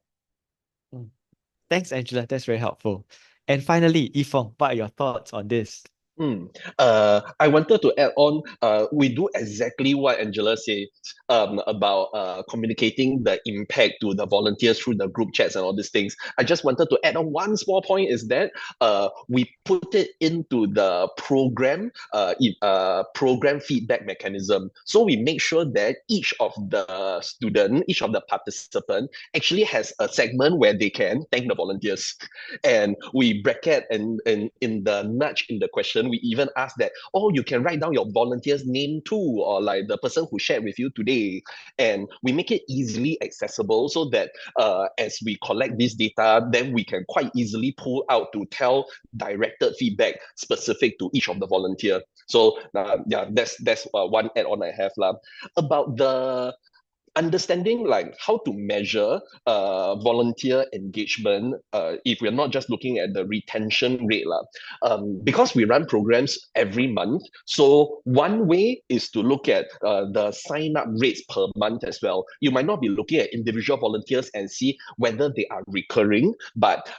S2: Thanks, Angela. That's very helpful. And finally, Fong, what are your thoughts on this?
S6: I wanted to add on, we do exactly what Angela said about communicating the impact to the volunteers through the group chats and all these things. I just wanted to add on one small point is that we put it into the program feedback mechanism. So we make sure that each of the student, each of the participant actually has a segment where they can thank the volunteers. And we bracket and in the nudge in the question, we even ask that, oh, you can write down your volunteer's name too, or like the person who shared with you today. And we make it easily accessible so that as we collect this data, then we can quite easily pull out to tell directed feedback specific to each of the volunteer. So yeah, that's one add-on I have about the understanding like how to measure volunteer engagement if we're not just looking at the retention rate because we run programs every month. So one way is to look at the sign-up rates per month as well. You might not be looking at individual volunteers and see whether they are recurring, but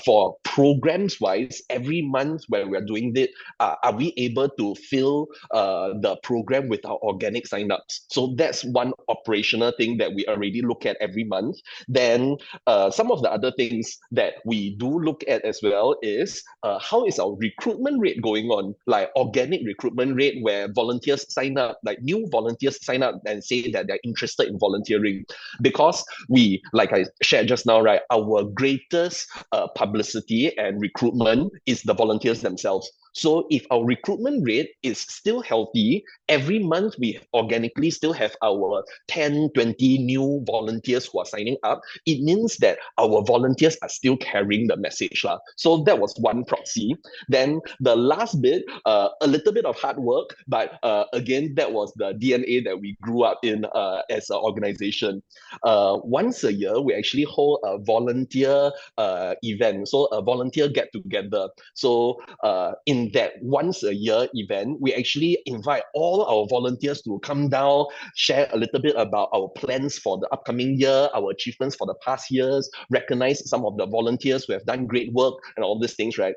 S6: for programs wise, every month when we're doing it, are we able to fill the program with our organic sign-ups? So that's one operational traditional thing that we already look at every month, then some of the other things that we do look at as well is how is our recruitment rate going on, like organic recruitment rate where volunteers sign up, like new volunteers sign up and say that they're interested in volunteering. Because we, like I shared just now, right, our greatest publicity and recruitment is the volunteers themselves. So if our recruitment rate is still healthy, every month we organically still have our 10, 20 new volunteers who are signing up, it means that our volunteers are still carrying the message. So that was one proxy. Then the last bit, a little bit of hard work, but again, that was the DNA that we grew up in as an organization. Once a year, we actually hold a volunteer event, so a volunteer get together. So in that once a year event, we actually invite all our volunteers to come down, share a little bit about our plans for the upcoming year, our achievements for the past years, recognize some of the volunteers who have done great work and all these things, right?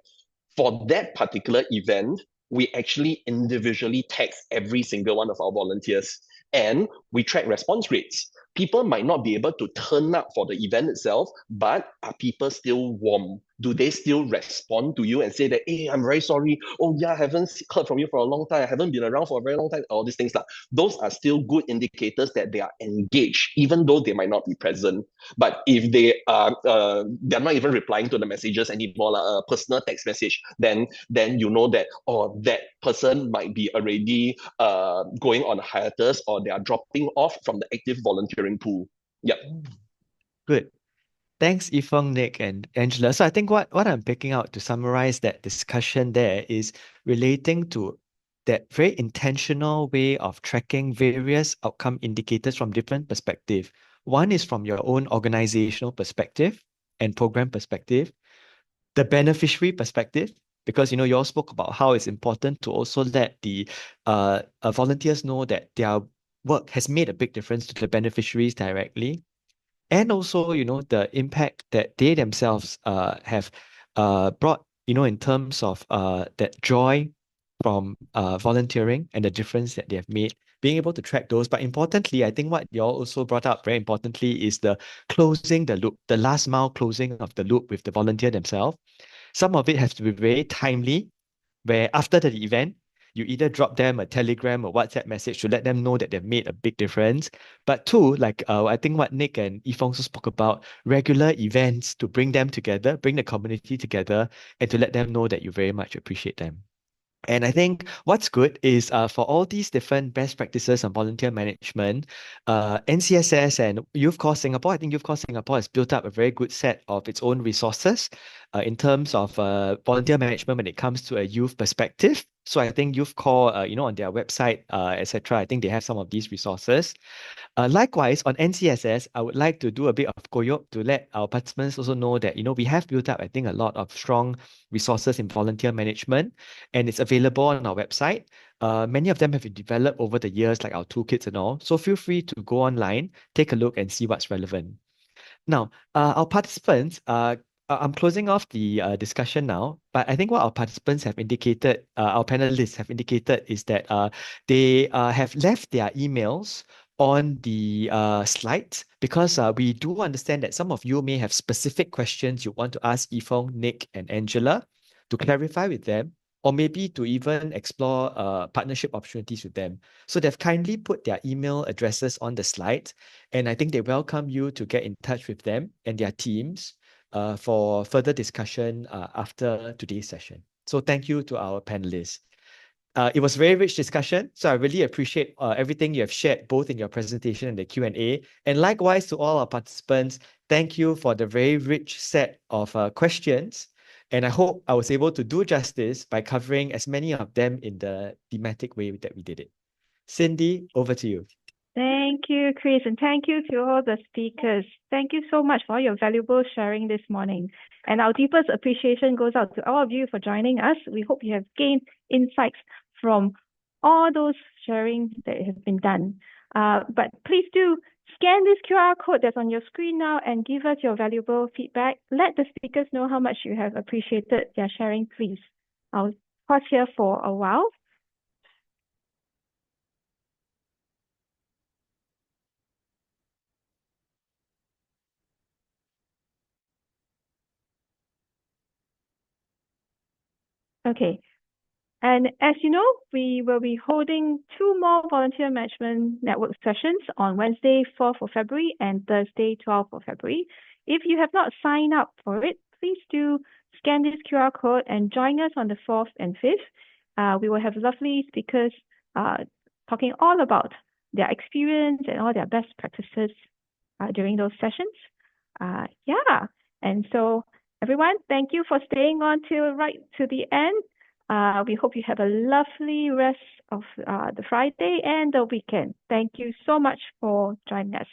S6: For that particular event, we actually individually text every single one of our volunteers and we track response rates. People might not be able to turn up for the event itself, but are people still warm? Do they still respond to you and say that, hey, I'm very sorry. Oh yeah, I haven't heard from you for a long time. I haven't been around for a very long time. All these things. Those are still good indicators that they are engaged, even though they might not be present. But if they are, they're not even replying to the messages anymore, like a personal text message, then you know that, that person might be already going on hiatus, or they are dropping off from the active volunteering pool. Yep.
S2: Good. Thanks, Fong, Nick, and Angela. So I think what I'm picking out to summarize that discussion there is relating to that very intentional way of tracking various outcome indicators from different perspectives. One is from your own organizational perspective and program perspective, the beneficiary perspective, because you all spoke about how it's important to also let the volunteers know that their work has made a big difference to the beneficiaries directly. And also, the impact that they themselves have brought, in terms of that joy from volunteering and the difference that they have made, being able to track those. But importantly, I think what you all also brought up very importantly is the closing the loop, the last mile closing of the loop with the volunteer themselves. Some of it has to be very timely, where after the event, you either drop them a Telegram or WhatsApp message to let them know that they've made a big difference. But two, like I think what Nick and Fong also spoke about, regular events to bring them together, bring the community together, and to let them know that you very much appreciate them. And I think what's good is for all these different best practices on volunteer management, NCSS and Youth Corps Singapore, I think Youth Corps Singapore has built up a very good set of its own resources in terms of volunteer management when it comes to a youth perspective. So I think Youth Corps, on their website, etc., I think they have some of these resources. Likewise, on NCSS, I would like to do a bit of koyok to let our participants also know that, we have built up, I think, a lot of strong resources in volunteer management, and it's available on our website. Many of them have been developed over the years, like our toolkits and all. So feel free to go online, take a look and see what's relevant. Now, our participants, I'm closing off the discussion now, but I think what our participants have indicated, our panelists have indicated, is that they have left their emails on the slides, because we do understand that some of you may have specific questions you want to ask Fong, Nick, and Angela to clarify with them, or maybe to even explore partnership opportunities with them. So they've kindly put their email addresses on the slide, and I think they welcome you to get in touch with them and their teams for further discussion after today's session. So thank you to our panelists. It was a very rich discussion, so I really appreciate everything you have shared, both in your presentation and the Q&A. And likewise to all our participants, thank you for the very rich set of questions. And I hope I was able to do justice by covering as many of them in the thematic way that we did it. Cindy, over to you.
S1: Thank you, Chris, and thank you to all the speakers. Thank you so much for your valuable sharing this morning. And our deepest appreciation goes out to all of you for joining us. We hope you have gained insights from all those sharing that have been done. But please do scan this QR code that's on your screen now and give us your valuable feedback. Let the speakers know how much you have appreciated their sharing, please. I'll pause here for a while. Okay. And as you know, we will be holding 2 more Volunteer Management Network sessions on Wednesday, 4th of February and Thursday, 12th of February. If you have not signed up for it, please do scan this QR code and join us on the 4th and 5th. We will have lovely speakers talking all about their experience and all their best practices during those sessions. Yeah, and so everyone, thank you for staying on till right to the end. We hope you have a lovely rest of the Friday and the weekend. Thank you so much for joining us.